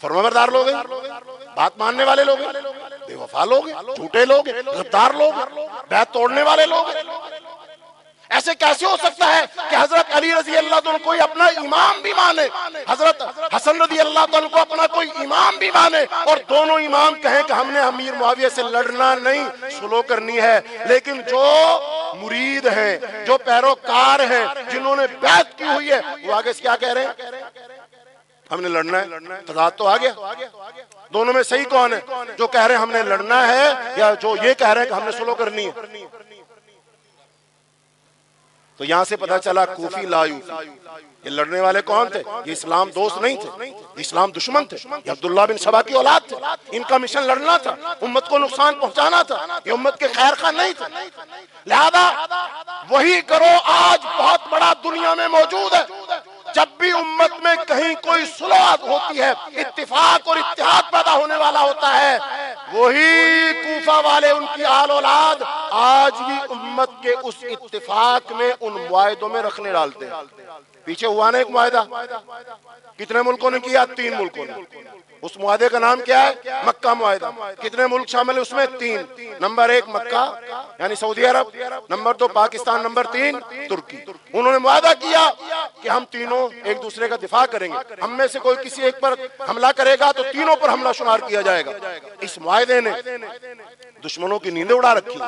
فرمانبردار لوگ ہیں، بات ماننے والے لوگ ہیں، بے وفا لوگ ہیں، جھوٹے لوگ ہیں، غدار لوگ ہیں، بیعت توڑنے والے لوگ ہیں۔ ایسے کیسے ہو سکتا ہے کہ حضرت علی رضی اللہ عنہ کوئی اپنا امام بھی مانے، حضرت حسن رضی اللہ عنہ کو اپنا کوئی امام بھی مانے اور دونوں امام کہیں کہ ہم نے امیر معاویہ سے لڑنا نہیں، صلح کرنی ہے؟ لیکن جو مرید ہیں، جو پیروکار ہیں، جنہوں نے بیعت کی ہوئی ہے، وہ آگے سے کیا کہہ رہے ہیں؟ ہم نے لڑنا ہے۔ تضاد تو آ گیا۔ دونوں میں صحیح کون ہے؟ جو کہہ رہے ہیں ہم نے لڑنا ہے یا جو یہ کہہ رہے ہیں کہ ہم نے صلح کرنی ہے؟ تو یہاں سے پتا چلا کوفی لا یوفی، یہ لڑنے والے کون تھے؟ یہ اسلام دوست نہیں تھے، یہ اسلام دشمن تھے، یہ عبداللہ بن سبا کی اولاد تھے، ان کا مشن لڑنا تھا، امت کو نقصان پہنچانا تھا، یہ امت کے خیر خواہ نہیں تھے۔ لہذا وہی گروہ آج بہت بڑا دنیا میں موجود ہے۔ جب بھی امت میں کہیں کوئی صلح ہوتی ہے، اتفاق اور اتحاد پیدا ہونے والا ہوتا ہے، وہی کوفہ والے، ان کی آل اولاد آج بھی امت کے اس اتفاق میں، ان معاہدوں میں رکھنے ڈالتے ہیں۔ پیچھے ہوا نا ایک معاہدہ، کتنے ملکوں نے کیا؟ 3 ملکوں نے۔ اس معاہدے کا نام کیا ہے؟ مکہ معاہدہ۔ کتنے ملک شامل ہیں اس میں؟ 3۔ نمبر 1 مکہ یعنی سعودی عرب، نمبر 2 پاکستان، نمبر 3 ترکی۔ انہوں نے معاہدہ کیا کہ ہم تینوں ایک دوسرے کا دفاع کریں گے، ہم میں سے کوئی کسی ایک پر حملہ کرے گا تو تینوں پر حملہ شمار کیا جائے گا۔ اس معاہدے نے دشمنوں کی نیندیں اڑا رکھی۔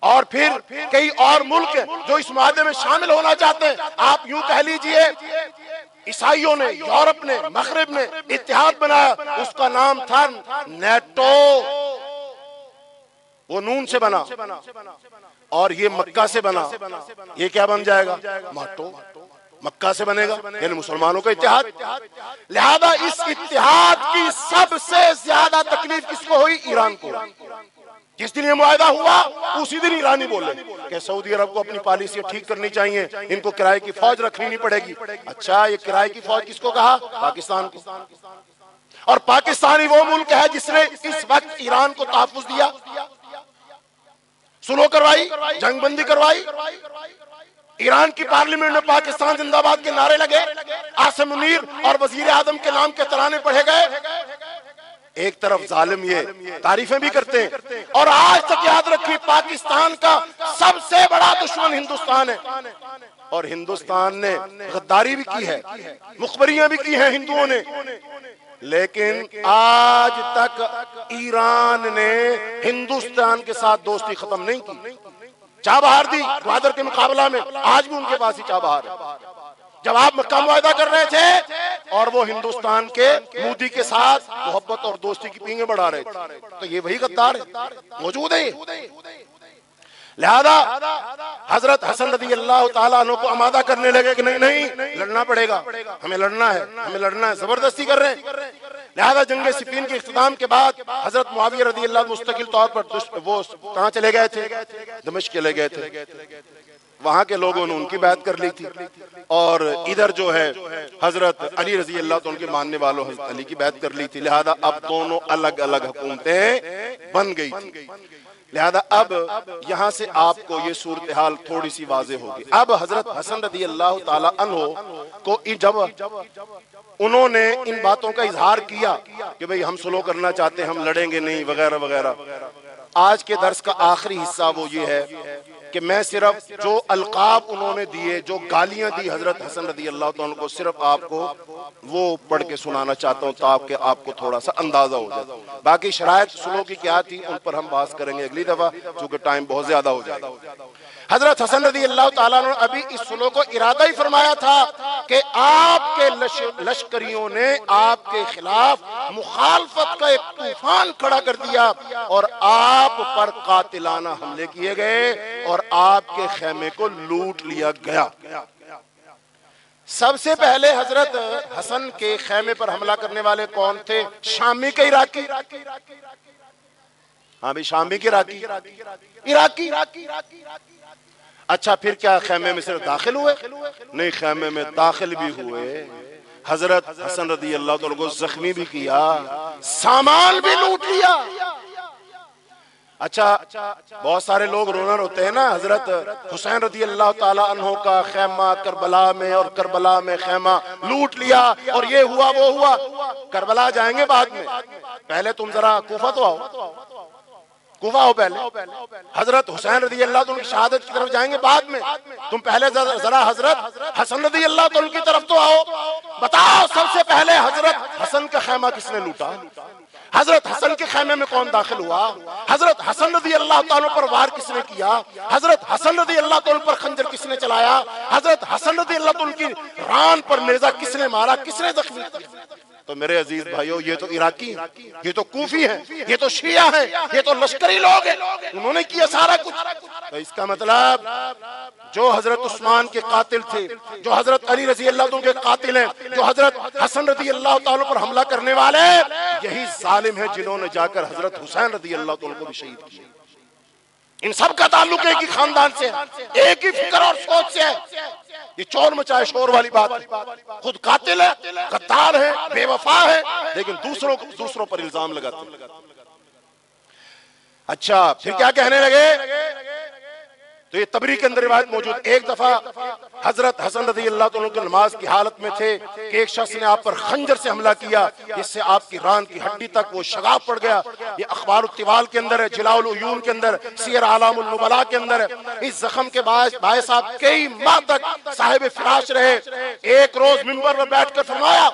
اور پھر کئی اور ملک ہیں جو اس معاہدے میں شامل ہونا چاہتے ہیں۔ آپ یوں کہہ لیجئے عیسائیوں نے، یورپ نے، مغرب نے اتحاد بنایا، اس کا نام تھا نیٹو، وہ نون سے بنا، اور یہ مکہ سے بنا، یہ کیا بن جائے گا؟ ماٹو۔ مکہ سے بنے گا یعنی مسلمانوں کا اتحاد۔ لہذا اس اتحاد کی سب سے زیادہ تکلیف کس کو ہوئی؟ ایران کو۔ جس دن یہ معاہدہ ہوا اسی دن ایرانی بولے کہ سعودی عرب کو اپنی پالیسی ٹھیک کرنی چاہیے، ان کو کرائے کی فوج رکھنی نہیں پڑے گی۔ اچھا یہ کرائے کی فوج کس کو کہا؟ پاکستان کو۔ اور پاکستانی وہ ملک ہے جس نے اس وقت ایران کو تحفظ دیا، صلح کروائی، جنگ بندی کروائی۔ ایران کی پارلیمنٹ میں پاکستان زندہ باد کے نعرے لگے، عاصم منیر اور وزیر اعظم کے نام کے ترانے پڑھے گئے۔ ایک طرف ظالم یہ تعریفیں بھی کرتے ہیں، اور آج تک یاد رکھی پاکستان کا سب سے بڑا دشمن ہندوستان ہے، اور ہندوستان نے غداری بھی کی ہے، مخبریاں بھی کی ہیں ہندوؤں نے، لیکن آج تک ایران نے ہندوستان کے ساتھ دوستی ختم نہیں کی۔ چابہار دی گوادر کے مقابلہ میں، آج بھی ان کے پاس ہی چابہار ہے۔ جب آپ مکہ معاہدہ کر رہے تھے اور وہ ہندوستان کے مودی کے ساتھ محبت اور دوستی کی پینگیں بڑھا رہے تھے، تو یہ وہی غدار ہے، موجود ہے۔ لہذا حضرت حسن رضی اللہ تعالیٰ عنہ کو آمادہ کرنے لگے کہ نہیں نہیں لڑنا پڑے گا، ہمیں لڑنا ہے، ہمیں لڑنا ہے، زبردستی کر رہے ہیں۔ لہذا جنگ صفین کے اختتام کے بعد حضرت معاویہ رضی اللہ مستقل طور پر وہ کہاں چلے گئے تھے؟ دمشق چلے گئے تھے۔ وہاں کے لوگوں نے ان کی بیعت کر لی تھی، اور ادھر جو ہے حضرت علی رضی اللہ عنہ کے ماننے والوں حضرت علی کی بیعت کر لی تھی۔ لہذا اب دونوں الگ الگ حکومتیں بن گئی تھی۔ لہذا اب یہاں سے آپ کو یہ صورتحال تھوڑی سی واضح ہوگی۔ اب حضرت حسن رضی اللہ تعالی عنہ کو جب انہوں نے ان باتوں کا اظہار کیا کہ بھئی ہم صلح کرنا چاہتے ہیں، ہم لڑیں گے نہیں وغیرہ وغیرہ، آج کے درس کا آخری حصہ وہ یہ ہے کہ میں صرف جو القاب انہوں نے دیے، جو گالیاں دی حضرت حسن رضی اللہ تعالیٰ عنہ کو، صرف آپ کو وہ پڑھ کے سنانا چاہتا ہوں تاکہ آپ کو تھوڑا سا اندازہ ہو جائے. باقی شرائط سلوک کی کیا تھی ان پر ہم بات کریں گے اگلی دفعہ، چونکہ ٹائم بہت زیادہ ہو جائے. حضرت حسن رضی اللہ تعالیٰ عنہ ابھی اس سلوک کو ارادہ ہی فرمایا تھا کہ آپ کے لشکریوں نے آپ کے خلاف مخالفت کا ایک طوفان کھڑا کر دیا اور آپ پر قاتلانہ حملے کیے گئے اور آپ کے خیمے کو لوٹ لیا گیا. سب سے پہلے حضرت حسن کے خیمے پر حملہ کرنے والے کون تھے؟ شامی کے عراقی. ہاں بھی شامی کے عراقی. اچھا پھر کیا خیمے میں صرف داخل ہوئے؟ نہیں، خیمے میں داخل بھی ہوئے، حضرت حسن رضی اللہ تعالیٰ کو زخمی بھی کیا، سامان بھی لوٹ لیا. اچھا بہت سارے لوگ رونا روتے ہیں نا، حضرت حسین رضی اللہ تعالیٰ عنہ کا خیمہ کربلا میں اور کربلا میں خیمہ لوٹ لیا اور یہ ہوا وہ ہوا. کربلا جائیں گے بعد میں، پہلے تم ذرا کوفہ تو آؤ، کوفہ ہو پہلے. حضرت حسین رضی اللہ تعالیٰ کی شہادت کی طرف جائیں گے بعد میں، تم پہلے ذرا حضرت حسن رضی اللہ تعالیٰ کی طرف تو آؤ. بتاؤ سب سے پہلے حضرت حسن کا خیمہ کس نے لوٹا؟ حضرت حسن کے خیمے میں کون داخل ہوا؟ حضرت حسن رضی اللہ تعالیٰ پر وار کس نے کیا؟ حضرت حسن رضی اللہ تعالیٰ پر خنجر کس نے چلایا؟ حضرت حسن رضی اللہ تعالیٰ کی ران پر نیزہ کس نے مارا، کس نے زخمی کیا؟ تو میرے عزیز بھائیو، یہ تو عراقی ہیں، یہ تو کوفی ہیں، یہ تو شیعہ ہیں، یہ تو لشکری لوگ ہیں، انہوں نے کیا سارا کچھ. تو اس کا مطلب جو حضرت عثمان کے قاتل تھے، جو حضرت علی رضی اللہ عنہ کے قاتل ہیں، جو حضرت حسن رضی اللہ تعالیٰ پر حملہ کرنے والے، یہی ظالم ہیں جنہوں نے جا کر حضرت حسین رضی اللہ تعالیٰ کو بھی شہید کیا. ان سب کا تعلق ایک ہی خاندان سے ہے، ایک ہی فکر اور سوچ سے ہے. یہ چور مچائے شور والی بات ہے. خود قاتل ہے، غدار ہے، بے وفا ہے، لیکن دوسروں پر الزام لگاتے ہیں. اچھا پھر کیا کہنے لگے؟ تو یہ تبری کے اندر روایت موجود. ایک دفعہ حضرت حسن رضی اللہ تعالیٰ کی نماز کی حالت میں تھے کہ ایک شخص نے آپ پر خنجر سے حملہ کیا جس سے آپ کی ران کی ہڈی تک وہ شگاف پڑ گیا. یہ اخبار الطوال کے اندر ہے، جلاء العیون کے اندر، سیر اعلام النبلاء کے اندر ہے. اس زخم کے باعث آپ کئی ماہ تک صاحب فراش رہے. ایک روز منبر پر بیٹھ کر فرمایا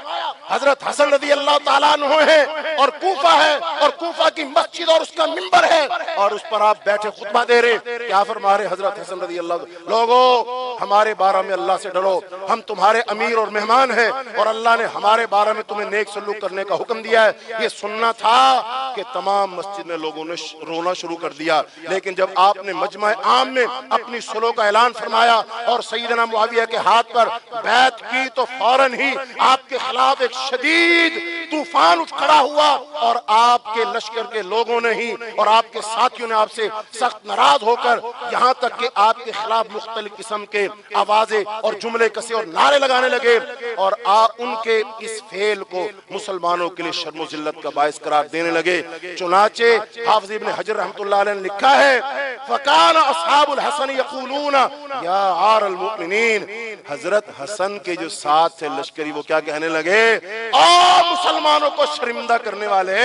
حضرت حسن رضی اللہ تعالیٰ عنہ ہے اور کوفہ ہے اور کوفہ کی مسجد اور اس کا منبر ہے اور اس پر آپ بیٹھے خطبہ دے رہے. کیا فرما رہے حضرت حسن رضی اللہ عنہ؟ لوگو ہمارے بارے میں اللہ سے ڈرو، ہم تمہارے امیر اور مہمان ہیں اور اللہ نے ہمارے بارے میں تمہیں نیک سلوک کرنے کا حکم دیا ہے. یہ سننا تھا کہ تمام مسجد میں لوگوں نے رونا شروع کر دیا. لیکن جب آپ نے مجمع عام میں اپنی صلح کا اعلان فرمایا اور سیدنا معاویہ کے ہاتھ پر بیعت کی تو فوراً ہی آپ کے خلاف ایک شدید طوفان اٹھ کھڑا ہوا اور آپ کے لشکر کے لوگوں نے ہی اور آپ کے ساتھیوں نے آپ سے سخت ناراض ہو کر یہاں تک کہ آپ کے خلاف مختلف قسم کے آوازیں اور جملے کسے اور نعرے لگانے لگے اور ان کے اس فعل کو مسلمانوں کے لیے شرم و ذلت کا باعث قرار دینے لگے. چنانچہ حافظ ابن حجر رحمۃ اللہ علیہ نے لکھا ہے فَكَانَ أَصْحَابُ الْحَسَنِ يَقُولُونَ يَا عَارَ الْمُؤْمِنِينَ. حضرت حسن کے جو ساتھ تھے لشکری وہ کیا کہنے لگے؟ او مسلمانوں کو شرمندہ کرنے والے،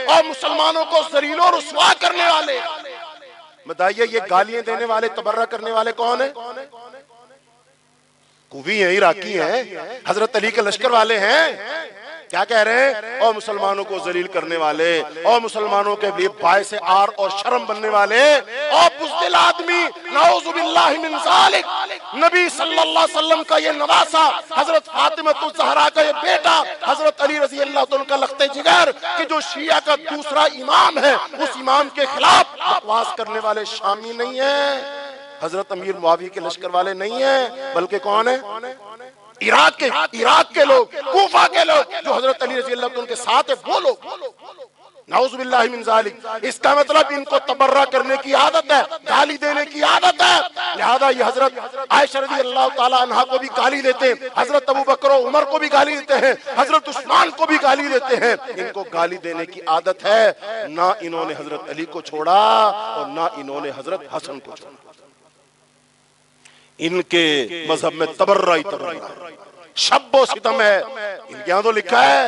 اور مسلمانوں کو ذلیل و رسوا کرنے والے. بتائیے یہ گالیاں دینے والے، تبرہ کرنے والے کون ہیں؟ کوفی ہیں، عراقی ہیں، حضرت علی کے لشکر والے ہیں. کیا کہہ رہے ہیں؟ اور مسلمانوں کو ذلیل کرنے والے، اور مسلمانوں کے لیے باعث عار اور شرم بننے والے، اور بزدل آدمی، نعوذ باللہ من ذالک. نبی صلی اللہ علیہ وسلم کا یہ نواسا، حضرت فاطمہ الزہرا کا یہ بیٹا، حضرت علی رضی اللہ عنہ کا لخت جگر، کہ جو شیعہ کا دوسرا امام ہے، اس امام کے خلاف بکواس کرنے والے شامی نہیں ہیں، حضرت امیر معاویہ کے لشکر والے نہیں ہیں، بلکہ کون ہیں؟ عراق کے لوگ، کوفہ کے لوگ جو حضرت علی رضی اللہ عنہ کے ساتھ ہیں، وہ لوگ. نعوذ باللہ من ذالک. اس کا مطلب ان کو تبرہ کرنے کی عادت ہے، گالی دینے کی عادت ہے. لہذا یہ حضرت عائشہ رضی اللہ تعالی عنہا کو بھی گالی دیتے ہیں، حضرت ابو بکر و عمر کو بھی گالی دیتے ہیں، حضرت عثمان کو بھی گالی دیتے ہیں. ان کو گالی دینے کی عادت ہے. نہ انہوں نے حضرت علی کو چھوڑا اور نہ انہوں نے حضرت حسن کو چھوڑا. ان کے مذہب میں تبرہ ہی تبرہ، شب و ستم ہے. ان کے یہاں تو لکھا ہے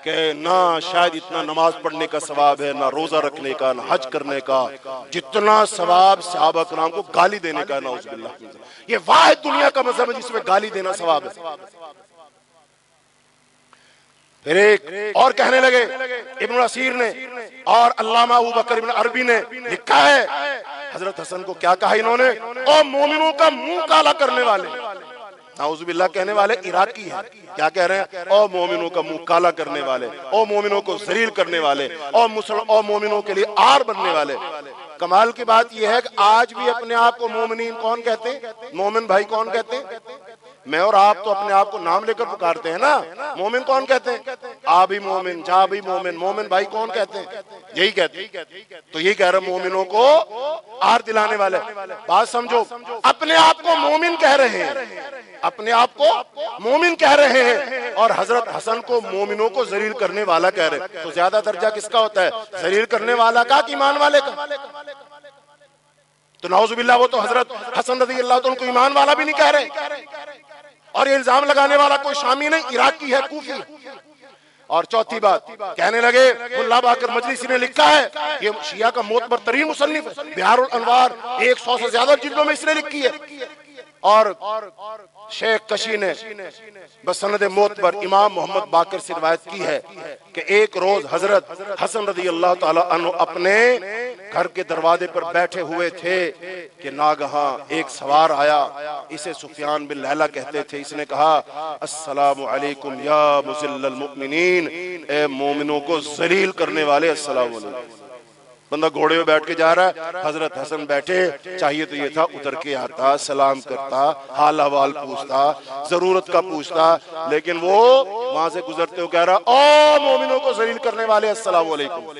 کہ نہ شاید اتنا نماز پڑھنے کا ثواب ہے، نہ روزہ رکھنے کا، نہ حج کرنے کا، جتنا ثواب صحابہ کرام کو گالی دینے کا ہے، نعوذ باللہ۔ یہ واحد دنیا کا مذہب ہے جس میں گالی دینا ثواب ہے۔ پھر ایک اور کہنے لگے ابن الاسیر نے اور علامہ ابو بکر ابن عربی نے لکھا ہے، حضرت حسن کو کیا کہا انہوں نے؟ او مومنوں کا منہ کالا کرنے والے، نعوذ باللہ کہنے والے عراقی ہیں، کیا کہہ رہے ہیں؟ او مومنوں کا منہ کالا کرنے والے، او مومنوں کو ذلیل کرنے والے، او مومنوں کے لیے آر بننے والے۔ کمال کی بات یہ ہے کہ آج بھی اپنے آپ کو مومنین کون کہتے ہیں؟ مومن بھائی کون کہتے ہیں؟ میں اور آپ تو اپنے آپ کو نام لے کر پکارتے ہیں نا، مومن کون کہتے ہیں؟ آ بھی مومن، جا بھی مومن، مومن بھائی کون کہتے ہیں؟ یہی کہتے ہیں۔ تو یہی کہہ رہے ہیں مومنوں کو آر دلانے والے۔ بات سمجھو، اپنے آپ کو مومن کہہ رہے ہیں، اپنے آپ کو مومن کہہ رہے ہیں، اور حضرت حسن کو مومنوں کو ذلیل کرنے والا کہہ رہے ہیں۔ تو زیادہ درجہ کس کا ہوتا ہے؟ ذلیل کرنے والا کا کہ ایمان والے کا؟ تو نعوذ باللہ وہ تو حضرت حسن رضی اللہ عنہ کو ایمان والا بھی نہیں کہہ رہے، اور یہ الزام لگانے والا کوئی شامی نہیں، عراقی ہے، کوفی ہے۔ اور چوتھی بات کہنے لگے، ملا باقر مجلسی نے لکھا ہے، یہ شیعہ کا معتبر ترین مصنف ہے، بہار الانوار 100 سے زیادہ جلدوں میں اس نے لکھی ہے۔ اور شیخ کشی نے بسند معتبر امام محمد باقر سے روایت کی ہے کہ ایک روز حضرت حسن رضی اللہ تعالی عنہ اپنے گھر کے دروازے پر بیٹھے ہوئے تھے کہ ناگہاں ایک سوار آیا، اسے سفیان بن لیلہ کہتے تھے۔ اس نے کہا، السلام علیکم یا مذل المؤمنین، اے مومنوں کو ذلیل کرنے والے، السلام علیکم۔ بندہ گھوڑے میں بیٹھ کے جا رہا ہے، حضرت حسن بیٹھے، چاہیے تو یہ تھا اتر کے آتا، سلام کرتا، حال احوال پوچھتا، ضرورت کا پوچھتا، لیکن وہ وہاں سے گزرتے ہو کہہ رہا، او مومنوں کو ذلیل کرنے والے، السلام علیکم۔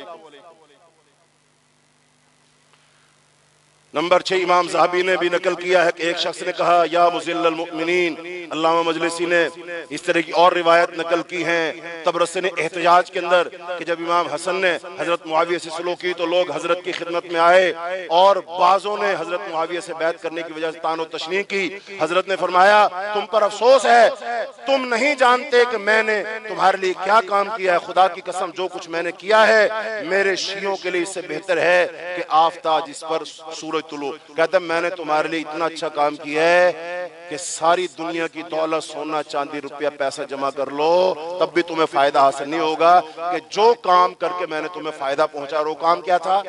نمبر 6، امام زاہبی نے بھی نقل کیا ہے کہ ایک شخص نے کہا، یا مذل المؤمنین۔ علامہ مجلسی نے اس طرح کی اور روایت نقل کی ہیں طبرسی نے احتجاج کے اندر کہ جب امام حسن نے حضرت معاویہ سے سلوک کی تو لوگ حضرت کی خدمت میں آئے، اور بعضوں نے حضرت معاویہ سے بیعت کرنے کی وجہ سے طعن و تشنیع کی۔ حضرت نے فرمایا، تم پر افسوس ہے، تم نہیں جانتے کہ میں نے تمہارے لیے کیا کام کیا ہے۔ خدا کی قسم جو کچھ میں نے کیا ہے میرے شیعوں کے لیے اس سے بہتر ہے کہ آفتاب جس پر سورج طلوع۔ کہتا ہے میں نے تمہارے لیے اتنا اچھا کام کیا ہے کہ ساری دنیا کی دولت، سونا چاندی روپیہ پیسہ جمع کر لو تب بھی تمہیں فائدہ حاصل نہیں ہوگا، کہ جو کام کر کے میں نے تمہیں فائدہ پہنچا۔ اور وہ کام کیا تھا؟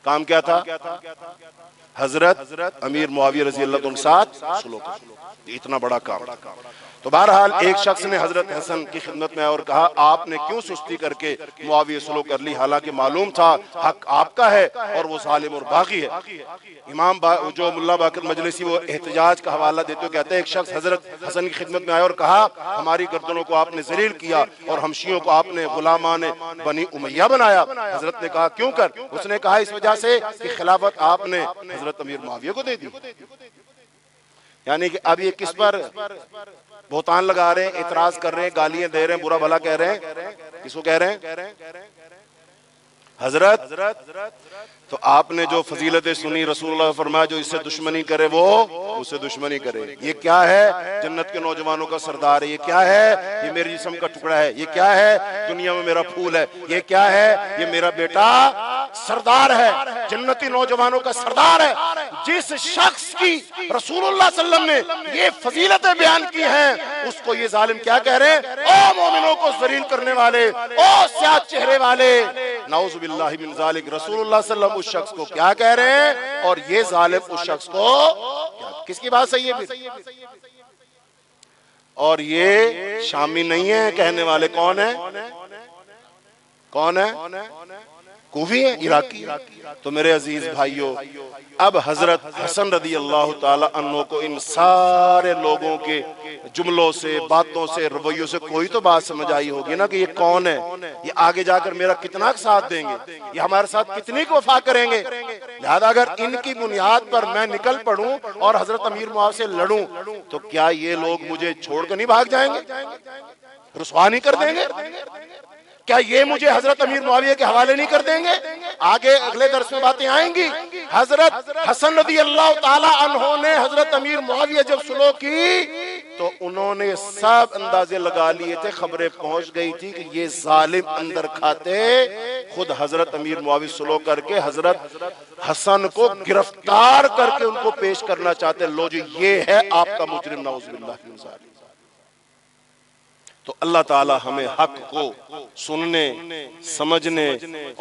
کام کیا تھا؟ حضرت امیر معاویہ رضی اللہ عنہ کے ساتھ سلوک، اتنا بڑا کام۔ تو بہرحال ایک شخص نے حضرت حسن کی خدمت میں آیا اور کہا، آپ نے کیوں سستی کر کے معاویہ سلوک کر لی، حالانکہ معلوم تھا حق آپ کا ہے اور وہ ظالم اور باغی ہے۔ امام جو ملا باقر مجلسی وہ احتجاج کا حوالہ دیتے ہوئے کہتے ہیں، ایک شخص حضرت حسن کی خدمت میں آیا اور کہا، ہماری گردنوں کو آپ نے ذلیل کیا اور ہم شیعوں کو آپ نے غلامان بنی امیہ بنایا۔ حضرت نے کہا، کیوں کر؟ اس نے کہا، اس وجہ سے کہ خلافت آپ نے حضرت امیر معاویہ کو دے دی۔ یعنی کہ اب یہ کس پر بہتان لگا رہے ہیں، اعتراض کر رہے ہیں، گالیاں دے رہے ہیں، برا بھلا کہہ رہے ہیں۔ کس کو کہہ رہے ہیں؟ حضرت۔ تو آپ نے جو فضیلت سنی، رسول اللہ فرمایا جو اس سے دشمنی کرے وہ اس سے دشمنی کرے۔ یہ کیا ہے؟ جنت کے نوجوانوں کا سردار ہے۔ یہ کیا ہے؟ یہ میرے جسم کا ٹکڑا ہے۔ یہ کیا ہے؟ دنیا میں میرا پھول ہے۔ یہ کیا ہے؟ یہ میرا بیٹا سردار ہے، جنتی نوجوانوں کا سردار ہے۔ جس شخص کی رسول اللہ صلی اللہ علیہ وسلم نے یہ فضیلتیں بیان کی ہیں اس کو یہ ظالم کیا کہہ رہے ہیں؟ او مومنوں کو ذلیل کرنے والے، او سیاہ چہرے والے، نعوذ باللہ من ذالک۔ رسول اللہ صلی اللہ علیہ وسلم اس شخص کو کیا کہہ رہے ہیں، اور یہ ظالم اس شخص کو کس کی بات صحیح ہے؟ اور یہ شامی نہیں ہے کہنے والے، کون ہے؟ کون ہے؟ کوفی ہے، عراقی۔ تو میرے عزیز بھائیوں، اب حضرت حسن رضی اللہ تعالی عنہ کو ان سارے لوگوں کے جملوں سے، باتوں سے، رویوں سے کوئی تو بات سمجھ آئی ہوگی نا کہ یہ کون ہے، یہ آگے جا کر میرا کتنا ساتھ دیں گے، یہ ہمارے ساتھ کتنی کو وفا کریں گے۔ لہذا اگر ان کی بنیاد پر میں نکل پڑوں اور حضرت امیر معاویہ سے لڑوں تو کیا یہ لوگ مجھے چھوڑ کر نہیں بھاگ جائیں گے، رسوا نہیں کر دیں گے؟ کیا یہ مجھے حضرت امیر معاویہ کے حوالے نہیں کر دیں گے؟ آگے اگلے درس میں باتیں آئیں گی۔ حضرت حسن رضی اللہ تعالی عنہ نے حضرت امیر معاویہ جب سلوک کی تو انہوں نے سب اندازے لگا لیے تھے، خبریں پہنچ گئی تھی کہ یہ ظالم اندر کھاتے خود حضرت امیر معاویہ سلو کر کے حضرت حسن کو گرفتار کر کے ان کو پیش کرنا چاہتے، لو جی یہ ہے آپ کا مجرم، نعوذ باللہ من ذالک۔ تو اللہ تعالی ہمیں حق کو سننے، سمجھنے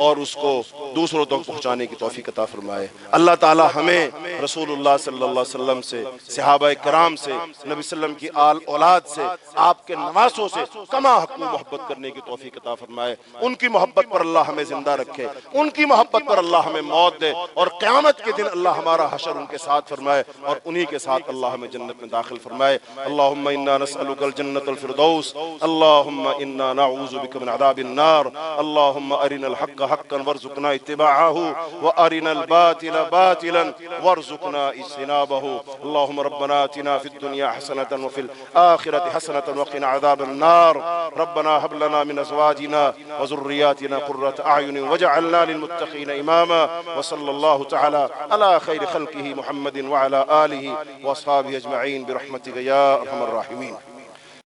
اور اس کو دوسروں تک پہنچانے کی توفیق عطا فرمائے۔ اللہ تعالی ہمیں رسول اللہ صلی اللہ علیہ وسلم سے، صحابہ کرام سے، نبی صلی اللہ علیہ وسلم کی آل اولاد سے، آپ کے نواسوں سے کما حق محبت کرنے کی توفیق عطا فرمائے۔ ان کی محبت پر اللہ ہمیں زندہ رکھے، ان کی محبت پر اللہ ہمیں موت دے، اور قیامت کے دن اللہ ہمارا حشر ان کے ساتھ فرمائے، اور انہی کے ساتھ اللہ ہمیں جنت میں داخل فرمائے۔ اللہم انا نسألک الجنت الفردوس، اللہم انا نعوذ بک من عذاب النار، اللہم ارنا الحق حقا وارزقنا اتباعه وارنا الباطل باطلا وارزقنا اجتنابه، اللہم ربنا آتنا في الدنيا حسنة وفي الآخرة حسنة وقنا عذاب النار، ربنا هب لنا من ازواجنا وذرياتنا قرة اعين واجعلنا للمتقين اماما، وصلى الله تعالى على خير خلقه محمد وعلى آله واصحابه اجمعين برحمتك يا ارحم الراحمين۔